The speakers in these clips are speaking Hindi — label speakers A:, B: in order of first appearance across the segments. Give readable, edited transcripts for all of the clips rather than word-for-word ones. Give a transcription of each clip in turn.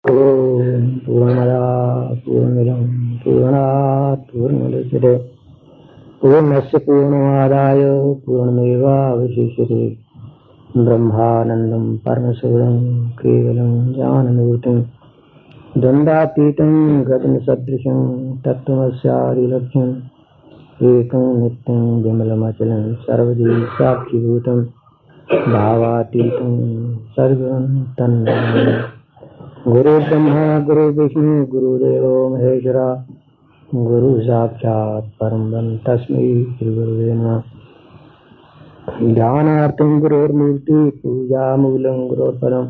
A: ओम पूर्णमदा पूर्णमिदं पूर्णात् पूर्णमुदच्यते पूर्णस्य पूर्णमादाय पूर्णमेवावशिष्यते। ब्रह्मानन्दं परमशिवं केवलं ज्ञानमूर्तिं द्वन्द्वातीतं गगनसदृशं तत्त्वमस्यादिलक्ष्यम् एकं नित्यं विमलमचलं सर्वदेव साक्षिभूतं भावातीतं सर्वं तन्नमामि। गुरु ब्रह्मा गुरु विष्णु गुरुदेवो महेश्वरा गुरु साक्षात् परं ब्रह्म तस्मै श्री गुरुवे नमः। ध्यानार्थं गुरोर्मूर्ति पूजामूलं गुरोर्पदं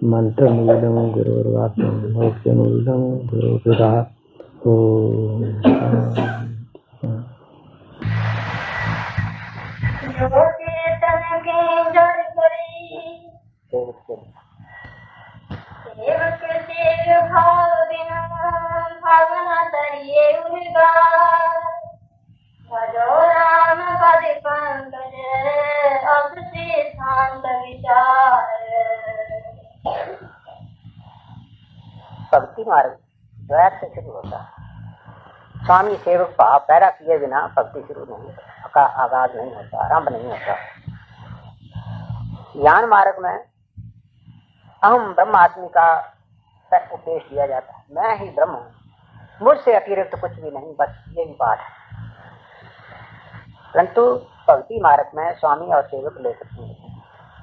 A: मंत्रमूलं गुरोर्वाक्यं मोक्षमूलं गुरुकृपा। ओम
B: भक्ति मार्ग द्वैत से शुरू होता है। स्वामी सेवक भाव पैदा किए बिना भक्ति शुरू नहीं होता, आगाज नहीं होता, आरंभ नहीं होता। ज्ञान मार्ग में अहम ब्रह्मास्मि का उपदेश दिया जाता है। मैं ही ब्रह्म हूँ, मुझसे अतिरिक्त कुछ भी नहीं, बस यही पाठ है। परंतु भक्ति मार्ग में स्वामी और सेवक लेकर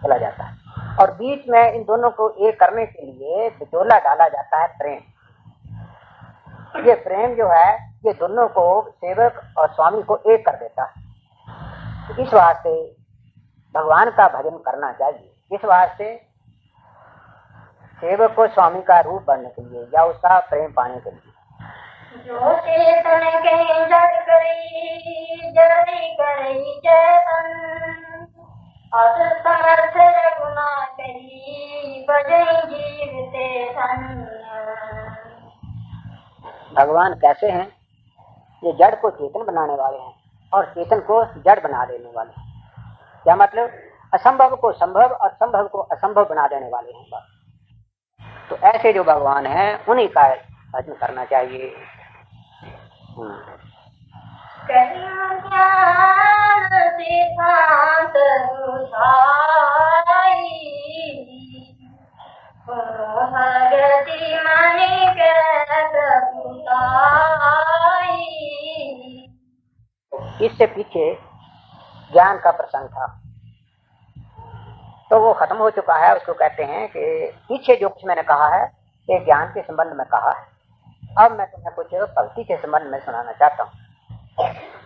B: चला जाता है और बीच में इन दोनों को एक करने के लिए बिचौला डाला जाता है प्रेम। ये प्रेम जो है ये दोनों को, सेवक और स्वामी को एक कर देता है। इस वास्ते भगवान का भजन करना चाहिए। इस वास्ते सेवक को स्वामी का रूप बनने के लिए या उसका प्रेम पाने के लिए
C: जो चेतन कहीं जड़ करी जड़ी करी चेतन अस समर्थ रघुना कही बजई जीवते धन।
B: भगवान कैसे हैं? ये जड़ को चेतन बनाने वाले हैं और चेतन को जड़ बना देने वाले हैं। क्या मतलब? असंभव को संभव और संभव को असंभव बना देने वाले हैं। तो ऐसे जो भगवान हैं उन्हीं का भजन करना चाहिए। इससे पीछे ज्ञान का प्रसंग था तो वो खत्म हो चुका है। उसको कहते हैं कि पीछे जो कुछ मैंने कहा है ये ज्ञान के संबंध में कहा है। अब मैं तुम्हें कुछ भक्ति के संबंध में सुनाना चाहता हूँ।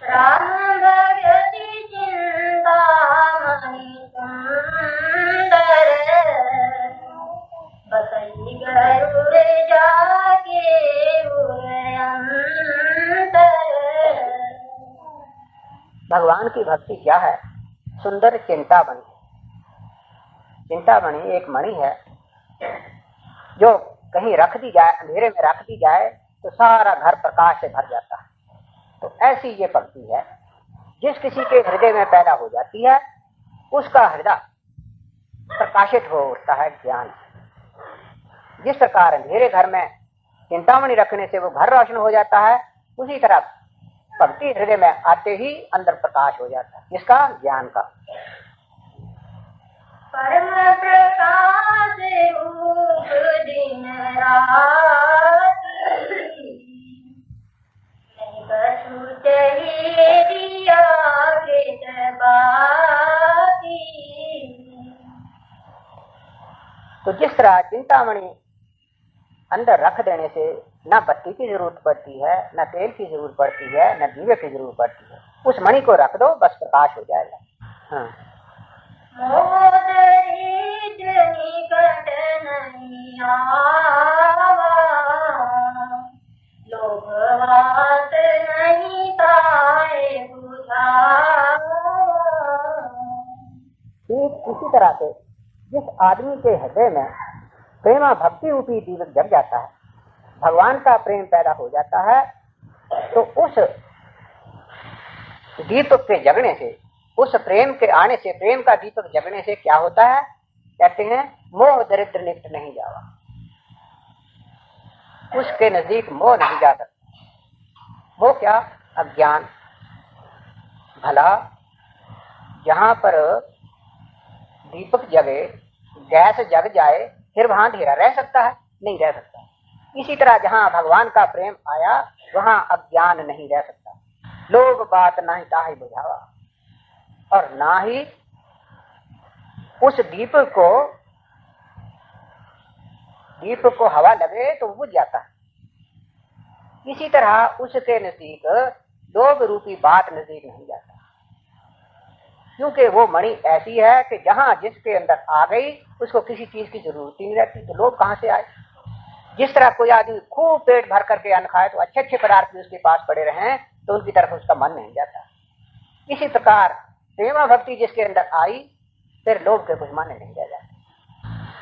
C: राम भगति चिंतामणि सुंदर बसई गरुड़ जाके अंतर।
B: भगवान की भक्ति क्या है? सुंदर चिंतामणि। चिंतामणि एक मणि है जो कहीं रख दी जाए, अंधेरे में रख दी जाए तो सारा घर प्रकाश से भर जाता है। तो ऐसी ये भक्ति है जिस किसी के हृदय में पैदा हो जाती है उसका हृदय प्रकाशित हो उठता है ज्ञान। जिस प्रकार अंधेरे घर में चिंतामणि रखने से वो घर रोशन हो जाता है, उसी तरह भक्ति हृदय में आते ही अंदर प्रकाश हो जाता है। जिसका? ज्ञान का।
C: परम प्रकाश रूप दिन राति बसु चलिए दिया के बाती।
B: तो जिस तरह चिंतामणि अंदर रख देने से न बत्ती की जरूरत पड़ती है, न तेल की जरूरत पड़ती है, न दीवे की जरूरत पड़ती है। उस मणि को रख दो, बस प्रकाश हो जाएगा। हाँ। ठीक इसी तरह से जिस आदमी के हृदय में प्रेमा भक्ति रूपी दीपक जग जाता है, भगवान का प्रेम पैदा हो जाता है, तो उस दीपक के जगने से, उस प्रेम के आने से, प्रेम का दीपक जगने से क्या होता है? कहते हैं मोह दरिद्र निकट नहीं जावा। उसके नजदीक मोह नहीं जा सकता। मोह क्या? अज्ञान। भला जहां पर दीपक जगे, गैस जग जाए, फिर वहां अंधेरा रह सकता है? नहीं रह सकता। इसी तरह जहां भगवान का प्रेम आया वहां अज्ञान नहीं रह सकता। लोग बात नहीं ताहि बुझावा, और ना ही उस दीपक को हवा लगे तो बुझ जाता है। इसी तरह उसके नजदीक लोभ रूपी बात नजदीक नहीं जाता, क्योंकि वो मणि ऐसी है कि जहां जिसके अंदर आ गई उसको किसी चीज की जरूरत ही नहीं रहती, तो लोभ कहां से आए? जिस तरह कोई आदमी खूब पेट भर करके अन्न खाए तो अच्छे अच्छे पदार्थ भी उसके पास पड़े रहें तो उनकी तरफ उसका मन नहीं जाता। इसी प्रकार प्रेमा भक्ति जिसके अंदर आई फिर लोभ के कुछ माने नहीं रह जाते।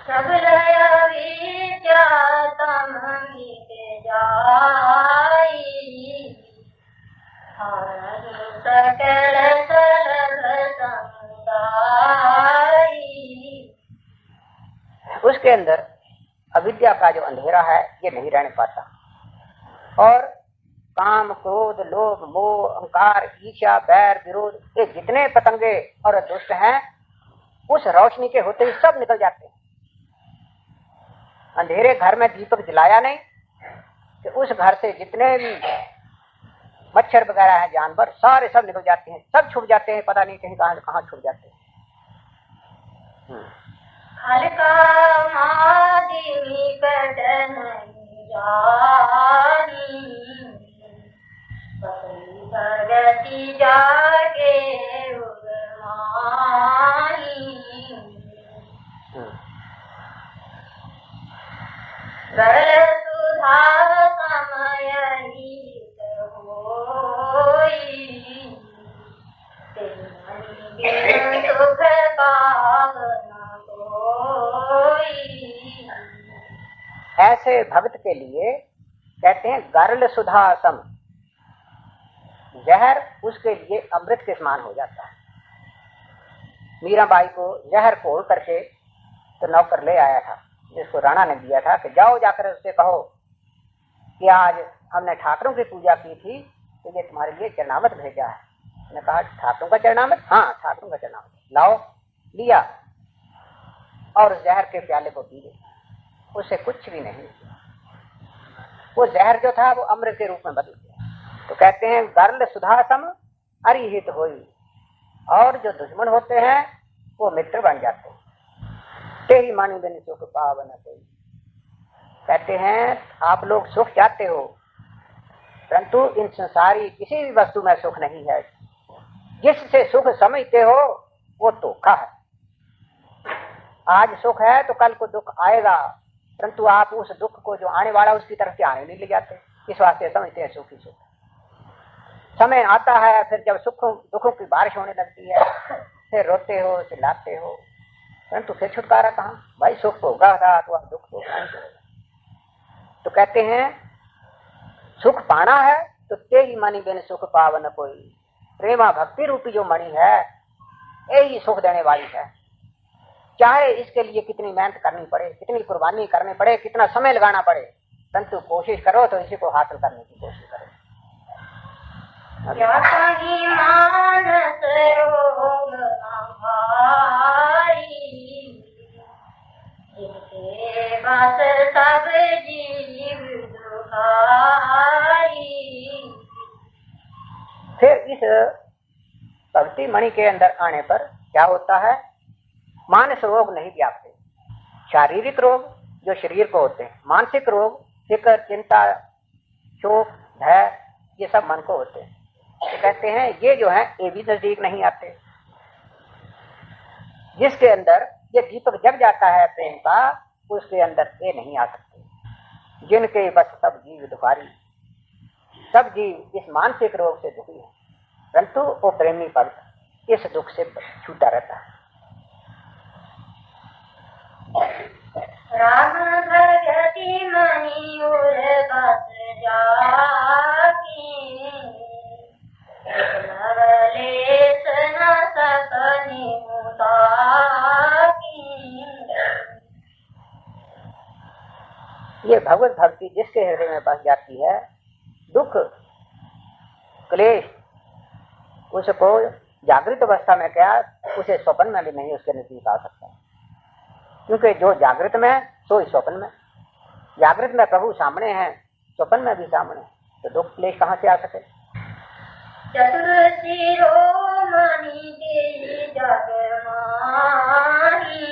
C: सब लय विद्यातम मिट जाई, सकल सरल समुदाई।
B: उसके अंदर अविद्या का जो अंधेरा है ये नहीं रहने पाता, और काम, क्रोध, लोभ, मोह, अहंकार, ईर्ष्या, बैर, विरोध, ये जितने पतंगे और दुष्ट हैं उस रोशनी के होते ही सब निकल जाते हैं। अंधेरे घर में दीपक जलाया नहीं कि उस घर से जितने भी मच्छर वगैरह हैं, जानवर, सारे सब निकल जाते हैं, सब छुप जाते हैं, पता नहीं कहीं कहाँ छुप जाते हैं।
C: हल्का मादिनी कट नहीं जानी, भगति जाके उगमानी। गल सुधा समय हित होई, तेमनि सुख पावना कोई।
B: ऐसे भक्त के लिए कहते हैं गरल सुधा सम, जहर उसके लिए अमृत के समान हो जाता है। मीराबाई को जहर घोल करके तो नौकर ले आया था, जिसको राणा ने दिया था कि जाओ जाकर उससे कहो कि आज हमने ठाकुरों की पूजा की थी तो ये तुम्हारे लिए चरणामृत भेजा है। उसने कहा ठाकुरों का चरणामृत? हाँ ठाकुरों का चरणामृत लाओ। लिया और उस जहर के प्याले को पी लिया, उससे कुछ भी नहीं। वो जहर जो था वो अमृत के रूप में बदल गया। तो कहते हैं गरल सुधा सम अरिहित होई, और जो दुश्मन होते हैं वो मित्र बन जाते हैं। तेरी मानी बिन सुख पावन कोई। कहते हैं आप लोग सुख चाहते हो, परंतु इन संसारी किसी भी वस्तु में सुख नहीं है। जिससे सुख समझते हो वो धोखा है। आज सुख है तो कल को दुख आएगा, परंतु आप उस दुख को जो आने वाला उसकी तरफ ध्यान नहीं ले जाते, इस वास्ते समझते हैं सुख ही सुख। समय आता है फिर जब दुखों की बारिश होने लगती है, फिर रोते हो, चिल्लाते हो, परंतु फिर छुटकारा कहाँ? भाई सुख होगा था तो अब दुख होगा नहीं। तो कहते हैं सुख पाना है तो तेरी मणि बिन सुख पावन कोई। प्रेमा भक्ति रूपी जो मणि है यही सुख देने वाली है। चाहे इसके लिए कितनी मेहनत करनी पड़े, कितनी कुर्बानी करनी पड़े, कितना समय लगाना पड़े, परंतु कोशिश करो तो इसी को हासिल करने की कोशिश करो।
C: मानस रोग न भाई, जिनके बस सब जीव दुखाई।
B: फिर इस भक्ति मणि के अंदर आने पर क्या होता है? मानस रोग नहीं व्यापते। शारीरिक रोग जो शरीर को होते हैं, मानसिक रोग फिक्र, चिंता, शोक, भय, ये सब मन को होते हैं। तो कहते हैं ये जो है ये भी नजदीक नहीं आते। जिसके अंदर ये दीपक जग जाता है प्रेम का, उसके अंदर ये नहीं आ सकते। जिनके बस सब जीव दुखारी, सब जीव इस मानसिक रोग से दुखी है, परंतु वो प्रेमी भक्त इस दुख से छूटा रहता है।
C: राम भगति मणि उर बस जाकी, नवलेस न सकनि मुताकी।
B: ये भगवत भक्ति जिसके हृदय में बस जाती है, दुख क्लेश उसको जागृत अवस्था में क्या, उसे स्वप्न में भी नहीं उसके नजदीक आ सकता, क्योंकि जो जागृत में सो ही स्वप्न में। जागृत में प्रभु सामने है, स्वप्न में भी सामने, तो दुख क्लेश कहाँ से आ सके।
C: चतुर शिरोमणि के जग माही,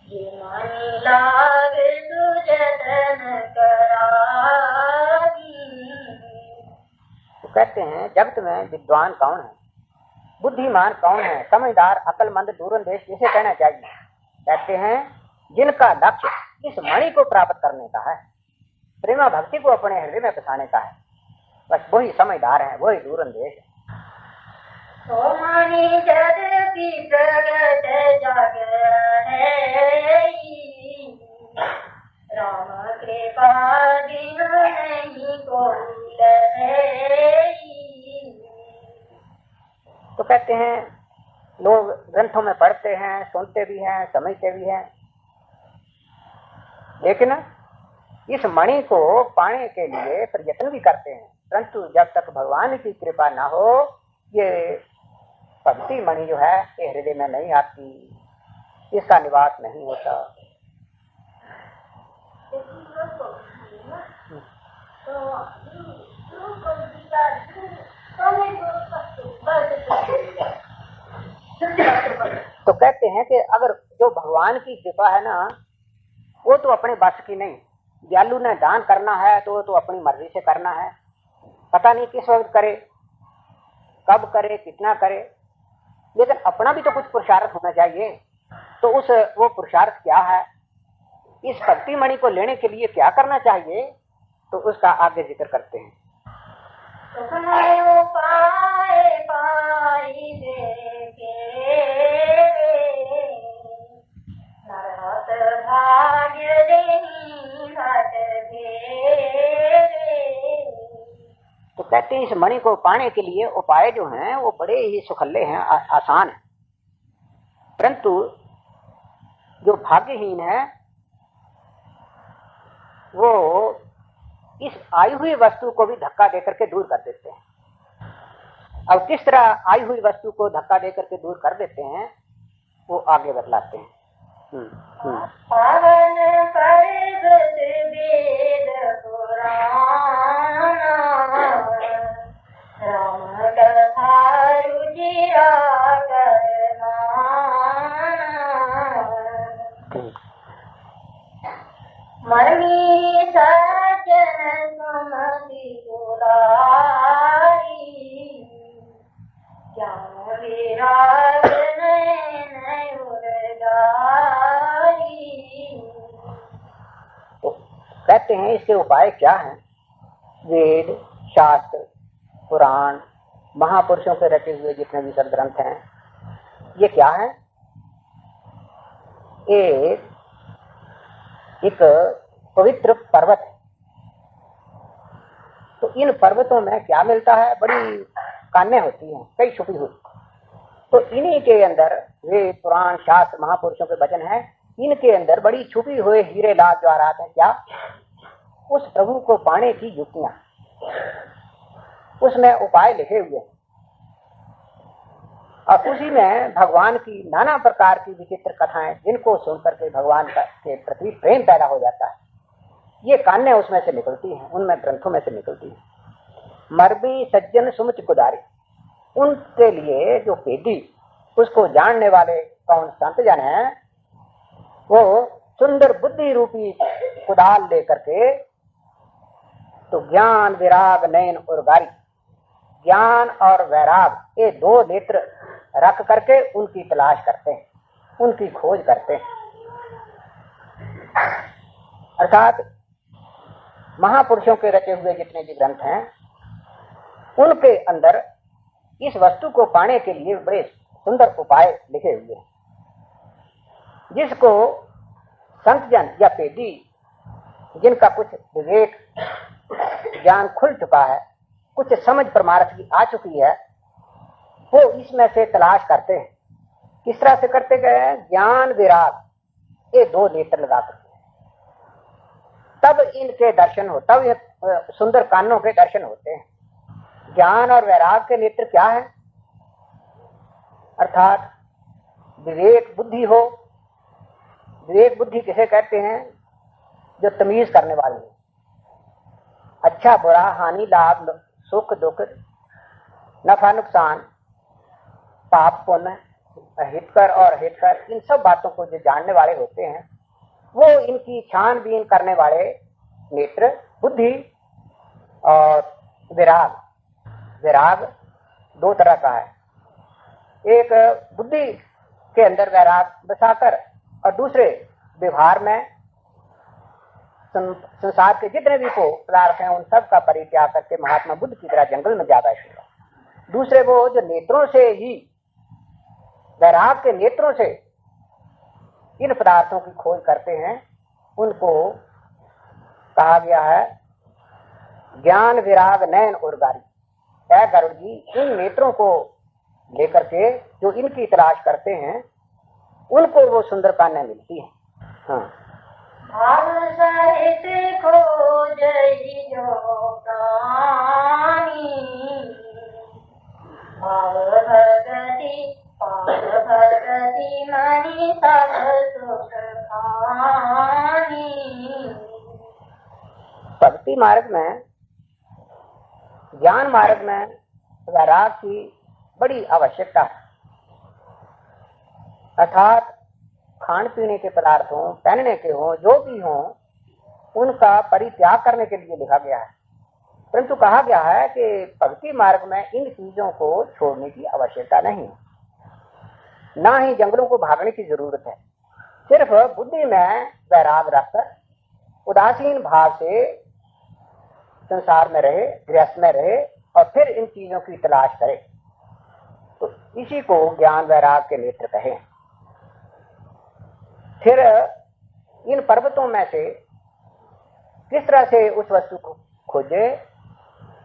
C: ये मणि लाग सुजतन कराही।
B: तो कहते हैं जगत में विद्वान कौन है, बुद्धिमान कौन है, समझदार अकलमंद दूरंदेश जिसे कहना चाहिए। कहते हैं जिनका लक्ष्य इस मणि को प्राप्त करने का है, प्रेमा भक्ति को अपने हृदय में बसाने का है, बस वही समझदार है, वही दूरंदेश है।
C: तो मणि जग की प्रगट जग है, राम कृपा दिन नहीं कोई है।
B: तो कहते हैं लोग ग्रंथों में पढ़ते हैं, सुनते भी हैं, समझते भी हैं, लेकिन इस मणि को पाने के लिए प्रयत्न भी करते हैं, परंतु जब तक भगवान की कृपा न हो ये भक्ति मणि जो है ये हृदय में नहीं आती, इसका निवास नहीं होता। तो कहते हैं कि अगर जो भगवान की कृपा है ना, वो तो अपने बस की नहीं। दयालु ने दान करना है तो अपनी मर्जी से करना है, पता नहीं किस वक्त करे, कब करे, कितना करे, लेकिन अपना भी तो कुछ पुरुषार्थ होना चाहिए। तो वो पुरुषार्थ क्या है, इस भक्ति मणि को लेने के लिए क्या करना चाहिए, तो उसका आगे जिक्र करते हैं। तो कहते हैं इस मणि को पाने के लिए उपाय जो हैं वो बड़े ही सुखल्ले हैं, आसान है, परंतु जो भाग्यहीन है वो इस आई हुई वस्तु को भी धक्का देकर के दूर कर देते हैं। अब किस तरह आई हुई वस्तु को धक्का देकर के दूर कर देते हैं वो आगे बतलाते हैं।
C: पावन पर्वत वेद पुराण, राम कथा रुचिरा करना। मणि सज्जन सुमति दुलारी, ज्ञान विराग नयन उरगारी।
B: तो कहते हैं इसके उपाय क्या हैं। वेद शास्त्र पुराण महापुरुषों के रचे हुए जितने भी सब ग्रंथ हैं ये क्या है, एक पवित्र पर्वत है। तो इन पर्वतों में क्या मिलता है, बड़ी कान्य होती हैं, कई छुपी हुई। तो इन्हीं के अंदर वेद पुराण शास्त्र महापुरुषों के वचन है, इनके अंदर बड़ी छुपी हुए हीरे लाल जवाहरात हैं। क्या, उस प्रभु को पाने की युक्तियां, उसमें उपाय लिखे हुए हैं, और उसी में भगवान की नाना प्रकार की विचित्र कथाएं जिनको सुनकर के भगवान के प्रति प्रेम पैदा हो जाता है, ये कान्य उसमें से निकलती हैं, उनमें ग्रंथों में से निकलती है। मरबी सज्जन सुमति कुदारी, उनके लिए जो पेदी उसको जानने वाले कौन संत जन है, वो सुंदर बुद्धि रूपी कुदाल लेकर के तो ज्ञान विराग नयन और गारी, ज्ञान और वैराग ये दो नेत्र रख करके उनकी तलाश करते हैं, उनकी खोज करते हैं। अर्थात महापुरुषों के रचे हुए जितने भी ग्रंथ हैं उनके अंदर इस वस्तु को पाने के लिए बड़े सुंदर उपाय लिखे हुए हैं, जिसको संत जन या पेदी जिनका कुछ विवेक ज्ञान खुल चुका है, कुछ समझ परमार्थ की आ चुकी है, वो इसमें से तलाश करते हैं। किस तरह से करते गए, ज्ञान विराग ये दो नेत्र लगा करते हैं। तब इनके दर्शन हो, तब ये सुंदर कानों के दर्शन होते हैं। ज्ञान और वैराग के नेत्र क्या है? अर्थात विवेक बुद्धि हो। विवेक बुद्धि किसे कहते हैं? जो तमीज करने वाली है, अच्छा बुरा, हानि लाभ, सुख दुख, नफा नुकसान, पाप पुण्य, हितकर और अहितकर, इन सब बातों को जो जानने वाले होते हैं, वो इनकी छानबीन करने वाले नेत्र बुद्धि। और विराग, विराग दो तरह का है। एक बुद्धि के अंदर वैराग बसाकर और दूसरे व्यवहार में संसार के जितने भी पदार्थ हैं उन सब का परित्याग करके महात्मा बुद्ध की तरह जंगल में जा बैठेगा। दूसरे वो जो नेत्रों से ही, वैराग के नेत्रों से इन पदार्थों की खोज करते हैं, उनको कहा गया है ज्ञान विराग नयन और गारी। ऐ गरुड़ जी, इन नेत्रों को लेकर के जो इनकी तलाश करते हैं उनको वो सुंदर कान्या मिलती है। हाँ,
C: भाव सहित खोजहि जो प्राणी, भाव भगति मणि सब सुख खानी।
B: भक्ति मार्ग में, ज्ञान मार्ग में वैराग की बड़ी आवश्यकता है। अर्थात खान पीने के पदार्थ हों, पहनने के हों, जो भी हों, उनका परित्याग करने के लिए लिखा गया है। परंतु कहा गया है कि भक्ति मार्ग में इन चीजों को छोड़ने की आवश्यकता नहीं, ना ही जंगलों को भागने की जरूरत है। सिर्फ बुद्धि में वैराग रखकर उदासीन भाव से संसार में रहे, गृहस्थ में रहे और फिर इन चीजों की तलाश करे, तो इसी को ज्ञान वैराग के नेत्र कहे। फिर इन पर्वतों में से किस तरह से उस वस्तु को खोजे,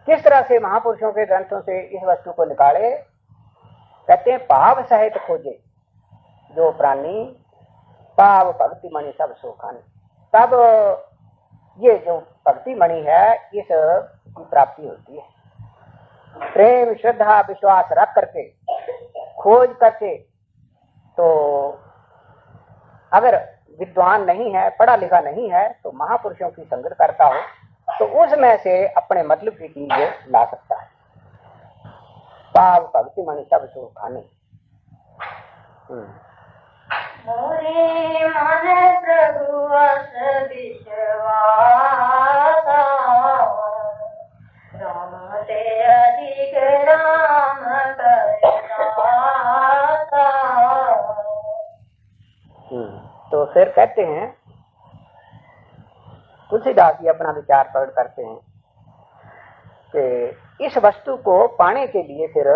B: किस तरह से महापुरुषों के ग्रंथों से इस वस्तु को निकाले, कहते हैं भाव सहित खोजे जो प्राणी, पाव भक्ति मणि सब सुखानी। तब ये जो भक्ति मणि है इस की प्राप्ति होती है। प्रेम श्रद्धा विश्वास रख करके खोज करके, तो अगर विद्वान नहीं है, पढ़ा लिखा नहीं है, तो महापुरुषों की संगत करता हो तो उसमें से अपने मतलब की चीज ला सकता है। पाव भक्ति मणि सब सुख खाने।
C: मोरे मन प्रभु अस विश्वासा, राम ते अधिक राम करता।
B: तो फिर कहते हैं, तुलसीदास जी अपना विचार प्रकट करते हैं कि इस वस्तु को पाने के लिए फिर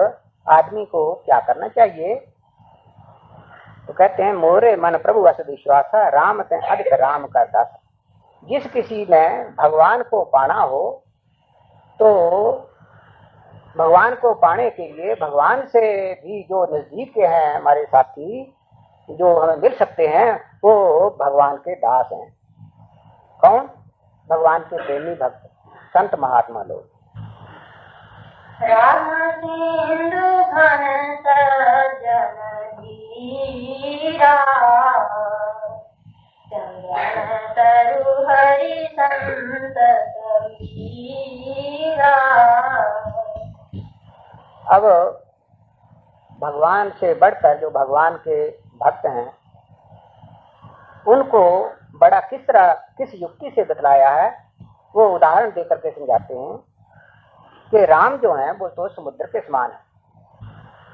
B: आदमी को क्या करना चाहिए। तो कहते हैं मोरे मन प्रभु अस विश्वास, राम ते अधिक राम कर दास। जिस किसी ने भगवान को पाना हो तो भगवान को पाने के लिए भगवान से भी जो नजदीक के हैं हमारे साथी, जो हमें मिल सकते हैं, वो भगवान के दास हैं। कौन? भगवान के प्रेमी भक्त, संत महात्मा लोग।
C: राम सिंधु घन सज्जन धीरा, चंदन तरु हरि संत कबीरा।
B: अब भगवान से बढ़कर जो भगवान के भक्त हैं उनको बड़ा किस युक्ति से बतलाया है, वो उदाहरण देकर के समझाते हैं कि राम जो हैं वो तो समुद्र के समान है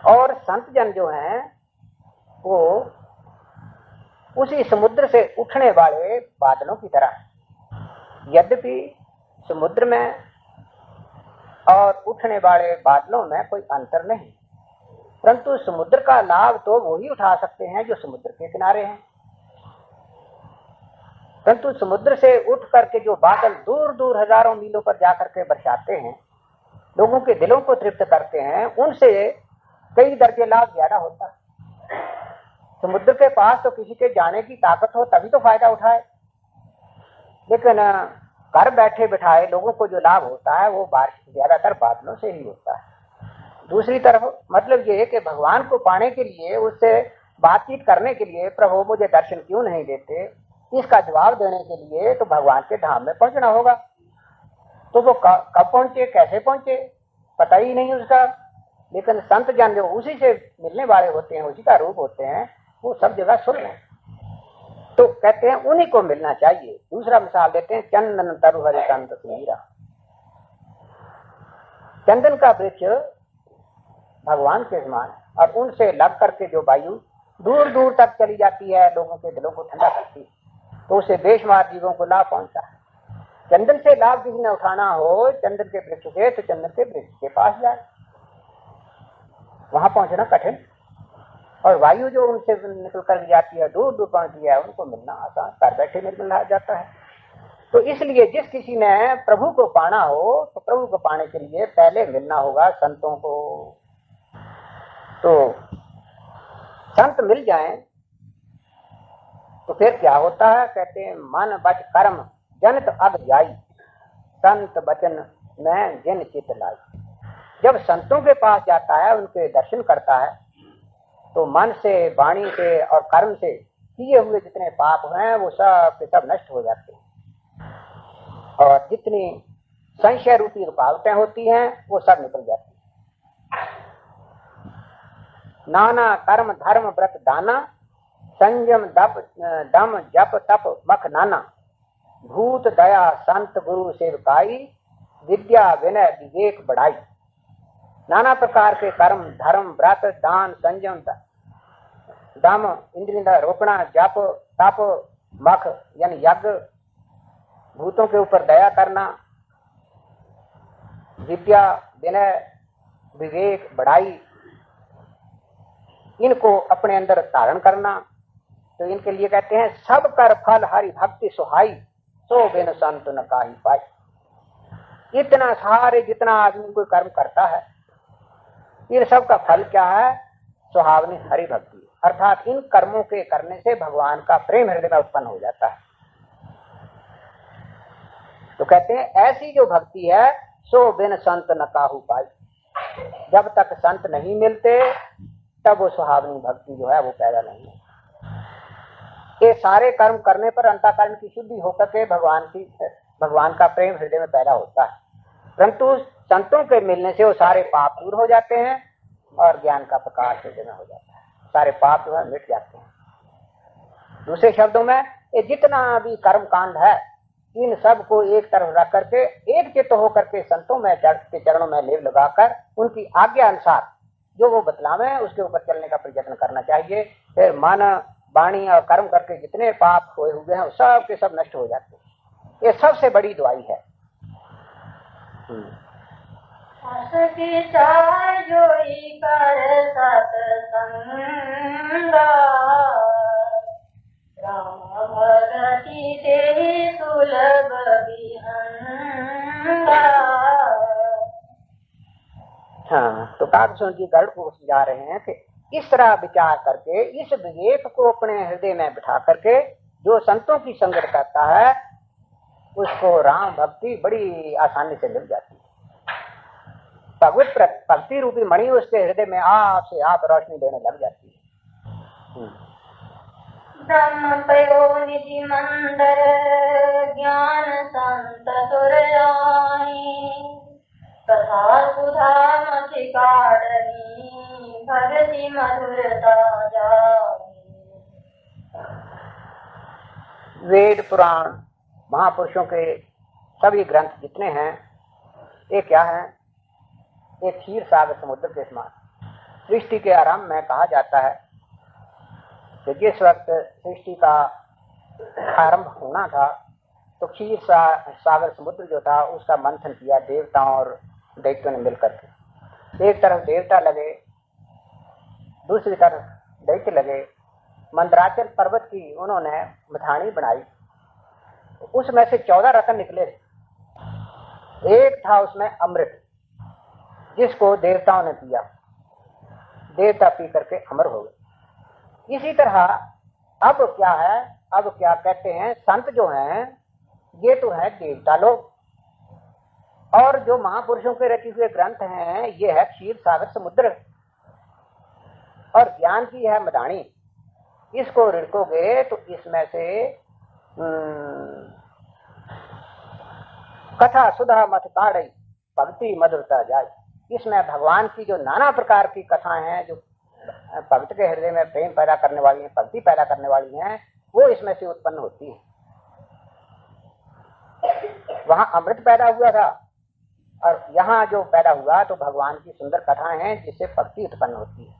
B: और संत जन जो हैं वो उसी समुद्र से उठने वाले बादलों की तरह है। यद्यपि समुद्र में और उठने वाले बादलों में कोई अंतर नहीं, परंतु समुद्र का लाभ तो वो ही उठा सकते हैं जो समुद्र के किनारे हैं। परंतु समुद्र से उठ करके जो बादल दूर दूर हजारों मीलों पर जाकर के बरसाते हैं, लोगों के दिलों को तृप्त करते हैं, उनसे कई दर्जे लाभ ज्यादा होता है। समुद्र के पास तो किसी के जाने की ताकत हो तभी तो फायदा उठाए, लेकिन घर बैठे बिठाए लोगों को जो लाभ होता है वो ज्यादातर बादलों से ही होता है। दूसरी तरफ मतलब ये है कि भगवान को पाने के लिए, उससे बातचीत करने के लिए प्रभु मुझे दर्शन क्यों नहीं देते, इसका जवाब देने के लिए तो भगवान के धाम में पहुंचना होगा। तो वो कब पहुंचे, कैसे पहुंचे, पता ही नहीं उसका। लेकिन संत जन जो उसी से मिलने वाले होते हैं, उसी का रूप होते हैं, वो सब जगह सुन रहे हैं। तो कहते हैं उन्हीं को मिलना चाहिए। दूसरा मिसाल देते हैं, चंदन तरु हरि संत सुमीरा। चंदन का वृक्ष भगवान के समान, और उनसे लग करके जो वायु दूर दूर तक चली जाती है, लोगों के दिलों को ठंडा करती है, तो उससे बेशुमार जीवों को लाभ पहुंचता है। चंदन से लाभ किसी ने उठाना हो, चंदन के वृक्ष से, तो चंदन के वृक्ष के पास जाए, वहां पहुंचना कठिन। और वायु जो उनसे निकल कर जाती है, दूर दूर पहुंचती है, उनको मिलना आसान, घर बैठे मिल जाता है। तो इसलिए जिस किसी ने प्रभु को पाना हो, तो प्रभु को पाने के लिए पहले मिलना होगा संतों को। तो संत मिल जाएं तो फिर क्या होता है, कहते हैं मन बच कर्म जनित अग जाई, संत बचन में जिन चित लाई। जब संतों के पास जाता है, उनके दर्शन करता है, तो मन से, वाणी से और कर्म से किए हुए जितने पाप हैं वो सब के सब नष्ट हो जाते हैं, और जितनी संशय रूपी रुकावटें होती हैं वो सब निकल जाती हैं। नाना कर्म धर्म व्रत दाना, संयम दम जप तप मख नाना, भूत दया संत गुरु सेवकाई, विद्या विनय विवेक बढ़ाई। नाना प्रकार के कर्म, धर्म, व्रत, दान, संयम, दम, इंद्रियों का रोकना, जप, तप, मख यानी यज्ञ, भूतों के ऊपर दया करना, विद्या, विनय, विवेक, बढ़ाई, इनको अपने अंदर धारण करना। तो इनके लिए कहते हैं सब कर फल हरि भक्ति सुहाई, सो बिन संत न काहि पाई। इतना सारे जितना आदमी कोई कर्म करता है, इन सब का फल क्या है, सुहावनी हरि भक्ति। अर्थात इन कर्मों के करने से भगवान का प्रेम हृदय में उत्पन्न हो जाता है। तो कहते हैं ऐसी जो भक्ति है, सो बिन संत न काहू पाई। जब तक संत नहीं मिलते तब वो सुहावनी भक्ति जो है वो पैदा नहीं है। ये सारे कर्म करने पर अंतःकरण की शुद्धि होकर के भगवान का प्रेम हृदय में पैदा होता है, परंतु संतों के मिलने से वो सारे पाप दूर हो जाते हैं और ज्ञान का प्रकाश हृदय में हो जाता है, सारे पाप जो है मिट जाते हैं। दूसरे शब्दों में ये जितना भी कर्म कांड है, इन सब को एक तरफ रख करके एक चित्त होकर के संतों में के चरणों में लेव लगाकर उनकी आज्ञा अनुसार जो वो बतलावे उसके ऊपर चलने का प्रयत्न करना चाहिए। फिर मन, वाणी और कर्म करके जितने पाप हुए हुए हैं सब के सब नष्ट हो जाते हैं। ये सबसे बड़ी दुआई है।
C: जोई कर सत्संगा, राम भगति तेहि सुलभ विहंगा।
B: हाँ, तो काकभूषण जी गरुड़ को समझा रहे हैं कि इस तरह विचार करके, इस विवेक को अपने हृदय में बिठा करके जो संतों की संगत करता है उसको राम भक्ति बड़ी आसानी से मिल जाती है। भगवत भक्ति रूपी मणि उसके हृदय में आप से आप रोशनी देने लग जाती है।
C: ब्रह्म पयो निधि मंदर ज्ञान संत सुर आई, कथा सुधा मति काढ़नी भगति मधुरता जाई।
B: वेद पुराण महापुरुषों के सभी ग्रंथ जितने हैं ये क्या है, एक क्षीर सागर समुद्र के समान। सृष्टि के आरंभ में कहा जाता है कि जिस वक्त सृष्टि का आरंभ होना था तो क्षीर सागर समुद्र जो था उसका मंथन किया देवताओं और दैत्यों ने मिलकर के। एक तरफ देवता लगे, दूसरी तरफ दैत्य लगे। मंदराचल पर्वत की उन्होंने मथानी बनाई, उसमें से 14 रत्न निकले। एक था उसमें अमृत जिसको देवताओं ने पिया, देवता पी करके अमर हो गए। इसी तरह अब क्या है, अब क्या कहते हैं, संत जो हैं ये तो है देवता लोग, और जो महापुरुषों के रचे हुए ग्रंथ हैं ये है क्षीर सागर समुद्र, और ज्ञान की है मदानी। इसको रिड़कोगे तो इसमें से कथा सुधा मत ताड़ई भक्ति मधुरता जाए। इसमें भगवान की जो नाना प्रकार की कथाएं हैं, जो भक्त के हृदय में प्रेम पैदा करने वाली हैं, भक्ति पैदा करने वाली हैं, वो इसमें से उत्पन्न होती है। वहां अमृत पैदा हुआ था और यहाँ जो पैदा हुआ तो भगवान की सुंदर कथाएं हैं जिससे भक्ति उत्पन्न होती है।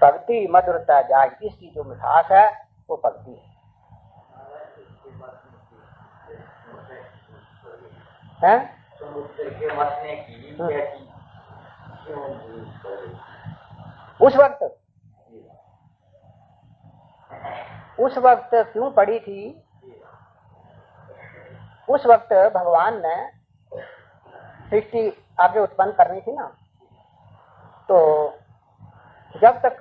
B: भक्ति मधुरता जाए, इसकी जो मिठास है वो भक्ति है। उस वक्त क्यों पड़ी थी? उस वक्त भगवान ने सृष्टि आगे उत्पन्न करनी थी ना, तो जब तक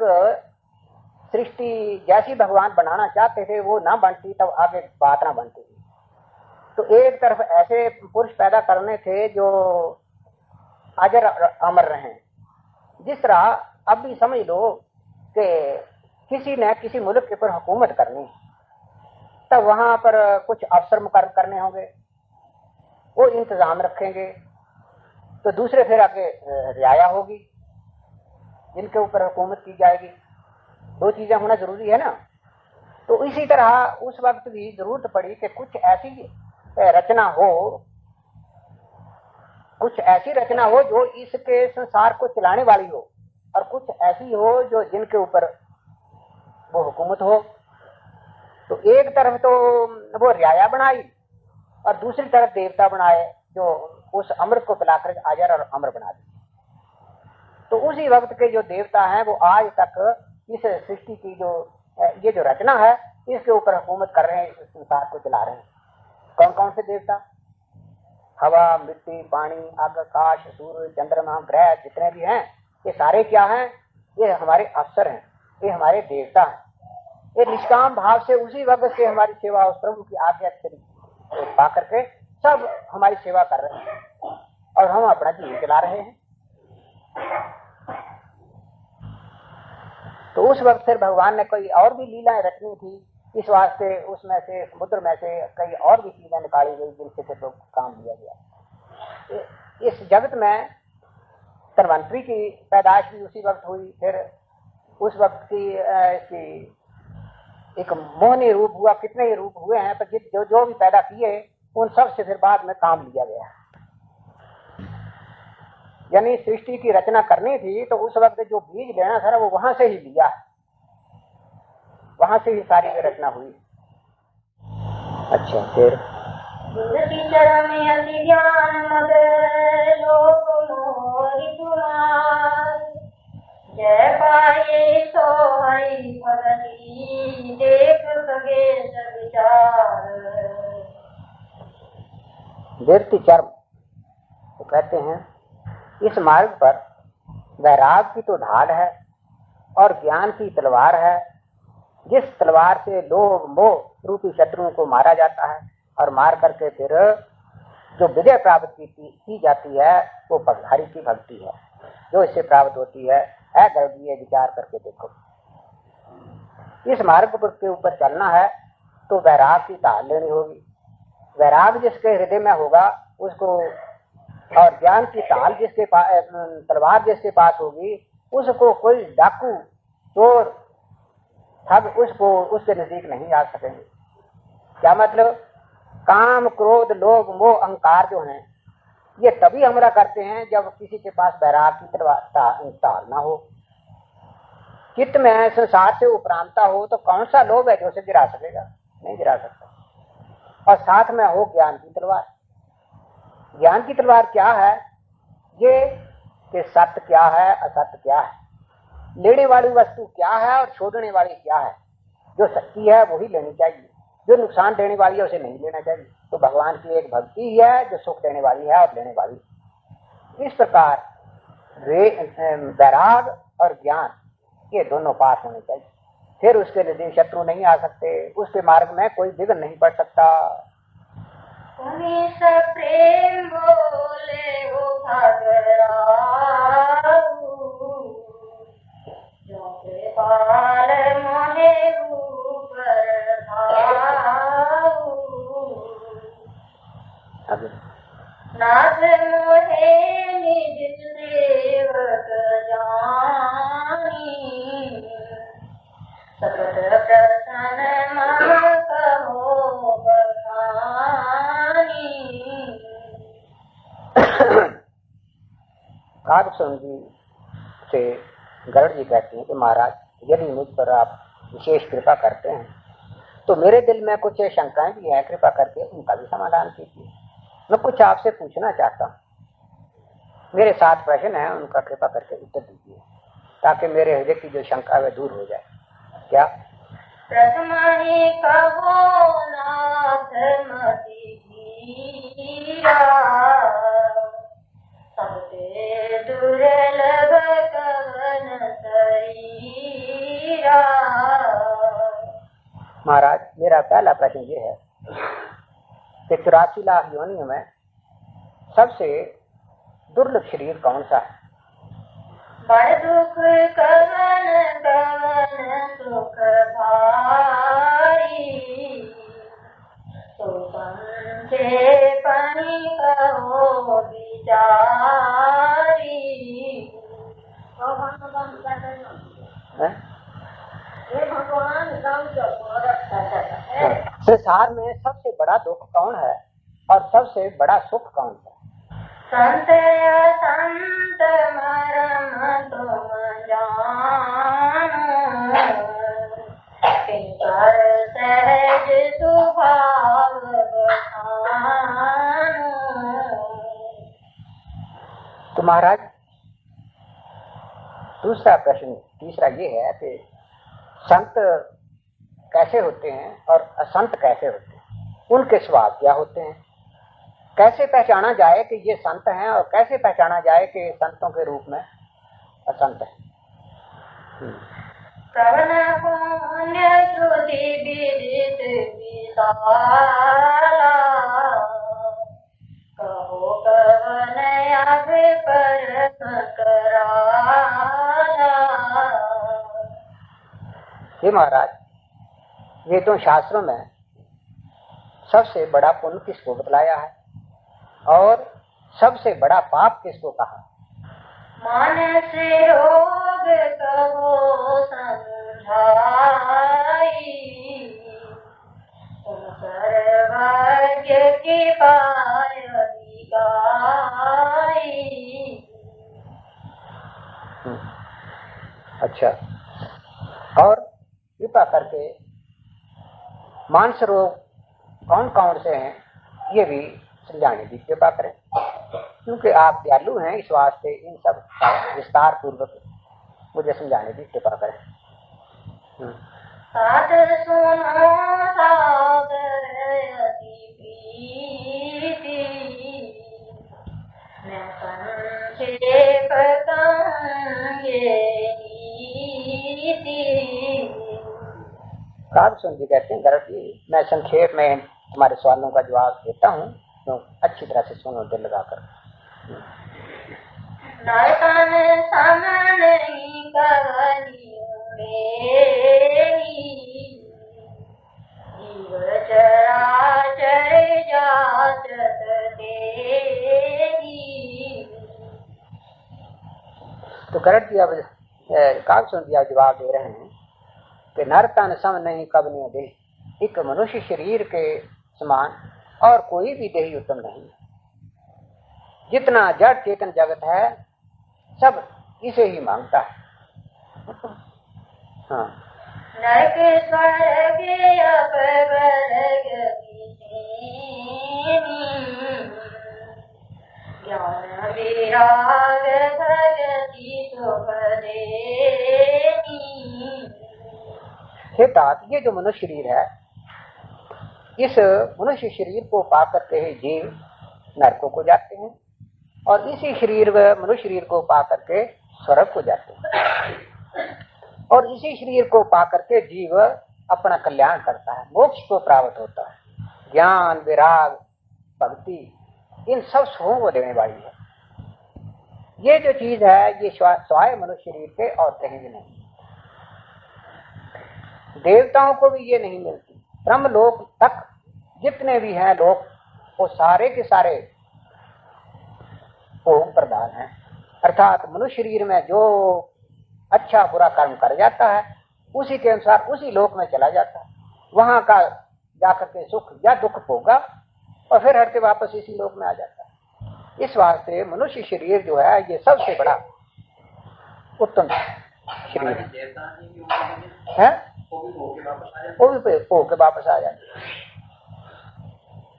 B: सृष्टि जैसी भगवान बनाना चाहते थे वो ना बनती तब आगे बात ना बनती थी। तो एक तरफ ऐसे पुरुष पैदा करने थे जो अजर अमर रहे। जिस तरह अब भी समझ लो कि किसी ने किसी मुल्क के ऊपर हुकूमत करनी, तब वहां पर कुछ अफसर मुकर्रर करने होंगे, वो इंतजाम रखेंगे, तो दूसरे फिर आगे रियाया होगी जिनके ऊपर हुकूमत की जाएगी। दो चीजें होना जरूरी है ना। तो इसी तरह उस वक्त भी जरूरत पड़ी कि कुछ ऐसी रचना हो, कुछ ऐसी रचना हो जो इसके संसार को चलाने वाली हो, और कुछ ऐसी हो जो जिनके ऊपर वो हुकूमत हो। तो एक तरफ तो वो रियाया बनाई और दूसरी तरफ देवता बनाए जो उस अमृत को पिलाकर अजर और अमर बना दी। तो उसी वक्त के जो देवता हैं वो आज तक इस सृष्टि की जो ये जो रचना है इसके ऊपर हुकूमत कर रहे हैं, इस संसार को चला रहे हैं। कौन कौन से देवता? हवा, मिट्टी, पानी, आग, आकाश, सूर्य, चंद्रमा, ग्रह जितने भी हैं ये सारे क्या हैं? ये हमारे अफसर हैं, ये हमारे देवता हैं। ये निष्काम भाव से उसी वक्त से हमारी सेवा उस प्रभु की आज्ञा पा करके सब हमारी सेवा कर रहे हैं और हम अपना जीवन चला रहे हैं। तो उस वक्त फिर भगवान ने कोई और भी लीलाएं रचनी थी, इस वास्ते उसमें से समुद्र में से कई और भी चीजें निकाली गई जिनसे फिर तो काम लिया गया। इस जगत में धन्वंतरी की पैदाइश भी उसी वक्त हुई। फिर उस वक्त की एक मोहनी रूप हुआ, कितने ही रूप हुए हैं, पर जो भी पैदा किए उन सब से फिर बाद में काम लिया गया। यानी सृष्टि की रचना करनी थी तो उस वक्त जो बीज लेना था वो वहां से ही लिया, वहां से ही सारी रचना हुई। अच्छा, फिर
C: जय पाए सो हरि भगति देख सके विचार।
B: वीरति चर्म तो कहते हैं इस मार्ग पर वैराग की तो ढाल है और ज्ञान की तलवार है। जिस तलवार से लोभ मोह रूपी शत्रुओं को मारा जाता है और मार करके फिर जो विजय प्राप्त की जाती है वो हरि की भक्ति है जो इससे प्राप्त होती है। गर्भीय विचार करके देखो, इस मार्ग के ऊपर चलना है तो वैराग की ढाल लेनी होगी। वैराग जिसके हृदय में होगा उसको, और ज्ञान की ढाल जिसके पास, तलवार जिसके पास होगी उसको कोई डाकू चोर ठग उसको उसके नजदीक नहीं आ सकेंगे। क्या मतलब? काम, क्रोध, लोभ, मोह, अहंकार जो हैं ये तभी हमला करते हैं जब किसी के पास वैराग की ढाल ना हो, चित्त में संसार से उपरांता हो, तो कौन सा लोभ है जो उसे गिरा सकेगा? नहीं गिरा सकता। और साथ में हो ज्ञान की तलवार। ज्ञान की तलवार क्या है? ये कि सत्य क्या है, असत्य क्या है, लेने वाली वस्तु क्या है और छोड़ने वाली क्या है। जो सच्ची है वही लेनी चाहिए, जो नुकसान देने वाली है उसे नहीं लेना चाहिए। तो भगवान की एक भक्ति ही है जो सुख देने वाली है और लेने वाली। इस प्रकार वैराग और ज्ञान ये दोनों पास होने चाहिए, फिर उसके लिए शत्रु नहीं आ सकते, उसके मार्ग में कोई विघ्न नहीं पड़ सकता।
C: तुम्ही सप्रेम बोले हो भगराऊ जो कृपाल मोहे ऊपर भाऊ नाथ मोहे निज सेवक जानी सतत प्रसन्न मम कहो बखानी।
B: कागसुन जी से गरुड़ जी कहते हैं कि महाराज, यदि मुझ पर आप विशेष कृपा करते हैं तो मेरे दिल में कुछ शंकाएं भी हैं, कृपा करके उनका भी समाधान कीजिए। मैं कुछ आपसे पूछना चाहता हूँ, मेरे 7 प्रश्न हैं, उनका कृपा करके उत्तर दीजिए ताकि मेरे हृदय की जो शंका है दूर हो जाए। क्या?
C: प्रथम ही कहो नाथ मति धीरा सबसे दुर्लभ कवन शरीरा।
B: महाराज, मेरा पहला प्रश्न ये है कि 84 लाख योनियों में सबसे दुर्लभ शरीर कौन सा है?
C: बड़ दुख कवन कवन सुख भारी तो संक्षेपनि कहो विचारी।
B: हैं?
C: हे भगवान राम जो
B: संसार में सबसे बड़ा दुख कौन है और सबसे बड़ा सुख कौन है?
C: संत संत मरम तुम जानो किंकर सहज सुभाव बखानो।
B: तो महाराज, दूसरा प्रश्न तीसरा ये है कि संत कैसे होते हैं और असंत कैसे होते हैं, उनके स्वभाव क्या होते हैं, कैसे पहचाना जाए कि ये संत हैं और कैसे पहचाना जाए कि संतों के रूप में असंत है।
C: कवन पुण्य श्रुति विदित विशाला कहो कवन अभिपरम कराला।
B: हे महाराज, वेदों शास्त्रों में सबसे बड़ा पुण्य किसको बतलाया है और सबसे बड़ा पाप किसको कहा?
C: मानस रोग कहो समझाई तुम सर्वज्ञ की पाय दिगाई।
B: अच्छा, और कृपा करके मानस रोग कौन कौन से हैं ये भी समझाने की कृपा करें, क्योंकि आप दयालु हैं, इस वास्ते इन सब का विस्तार पूर्वक मुझे समझाने की कृपा करें।
C: साध सुनो सागर अति प्रीति मैं संक्षेप कहूँगे नीति।
B: कागसुन जी कहते हैं, गरुड़ जी, मैं संक्षेप में तुम्हारे सवालों का जवाब देता हूँ, तो अच्छी तरह से सुनो दिल लगाकर।
C: नर्तन सम नहीं कवनियों मेरी जीव चराचर जाचत तेरी।
B: तो गरुड़ जी अब कागसुन जी अब जवाब दे रहे हैं कि नर तन सम नहीं कवनियों देह, एक मनुष्य शरीर के समान और कोई भी देही उत्तम नहीं। जितना जड़ चेतन जगत है सब इसे ही मांगता है। हाँ,
C: नरक स्वर्ग अपवर्ग ज्ञान विराग भगति सुख देनी।
B: हे तात, ये जो मनुष्य शरीर है, इस मनुष्य शरीर को पा करके ही जीव नरकों को जाते हैं और इसी शरीर मनुष्य शरीर को पा करके स्वर्ग को जाते हैं और इसी शरीर को पा करके जीव अपना कल्याण करता है, मोक्ष को प्राप्त होता है। ज्ञान विराग भक्ति, इन सब सुखों को देने वाली है। ये जो चीज है ये स्वाय मनुष्य शरीर के और कहीं भी नहीं। देवताओं को भी ये नहीं मिलती। ब्रह्मलोक तक जितने भी हैं लोग, वो सारे के सारे भोग प्रदान हैं। अर्थात मनुष्य शरीर में जो अच्छा बुरा कर्म कर जाता है उसी के अनुसार उसी लोक में चला जाता है, वहां का जाकर के सुख या दुख भोगा और फिर हट के वापस इसी लोक में आ जाता है। इस वास्ते मनुष्य शरीर जो है ये सबसे बड़ा उत्तम शरीर है। वो भी भोग के वापस आ जाते हैं।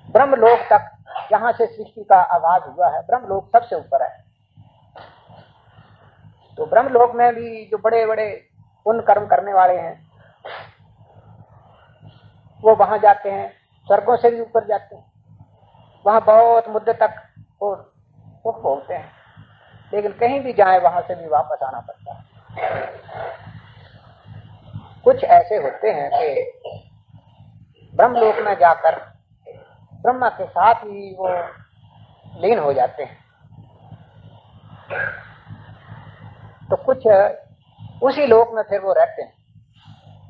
B: ब्रह्मलोक तक जहां से सृष्टि का आगाज हुआ है, ब्रह्मलोक सबसे ऊपर है। तो ब्रह्मलोक में भी जो बड़े बड़े पुण्य कर्म करने वाले हैं वो वहां जाते हैं, स्वर्गों से भी ऊपर जाते हैं, वहां बहुत मुद्दे तक वो सुख भोगते हैं। लेकिन कहीं भी जाए वहां से भी वापस आना पड़ता है। कुछ ऐसे होते हैं कि ब्रह्मलोक में जाकर ब्रह्मा के साथ ही वो लीन हो जाते हैं, तो कुछ उसी लोक में फिर वो रहते हैं,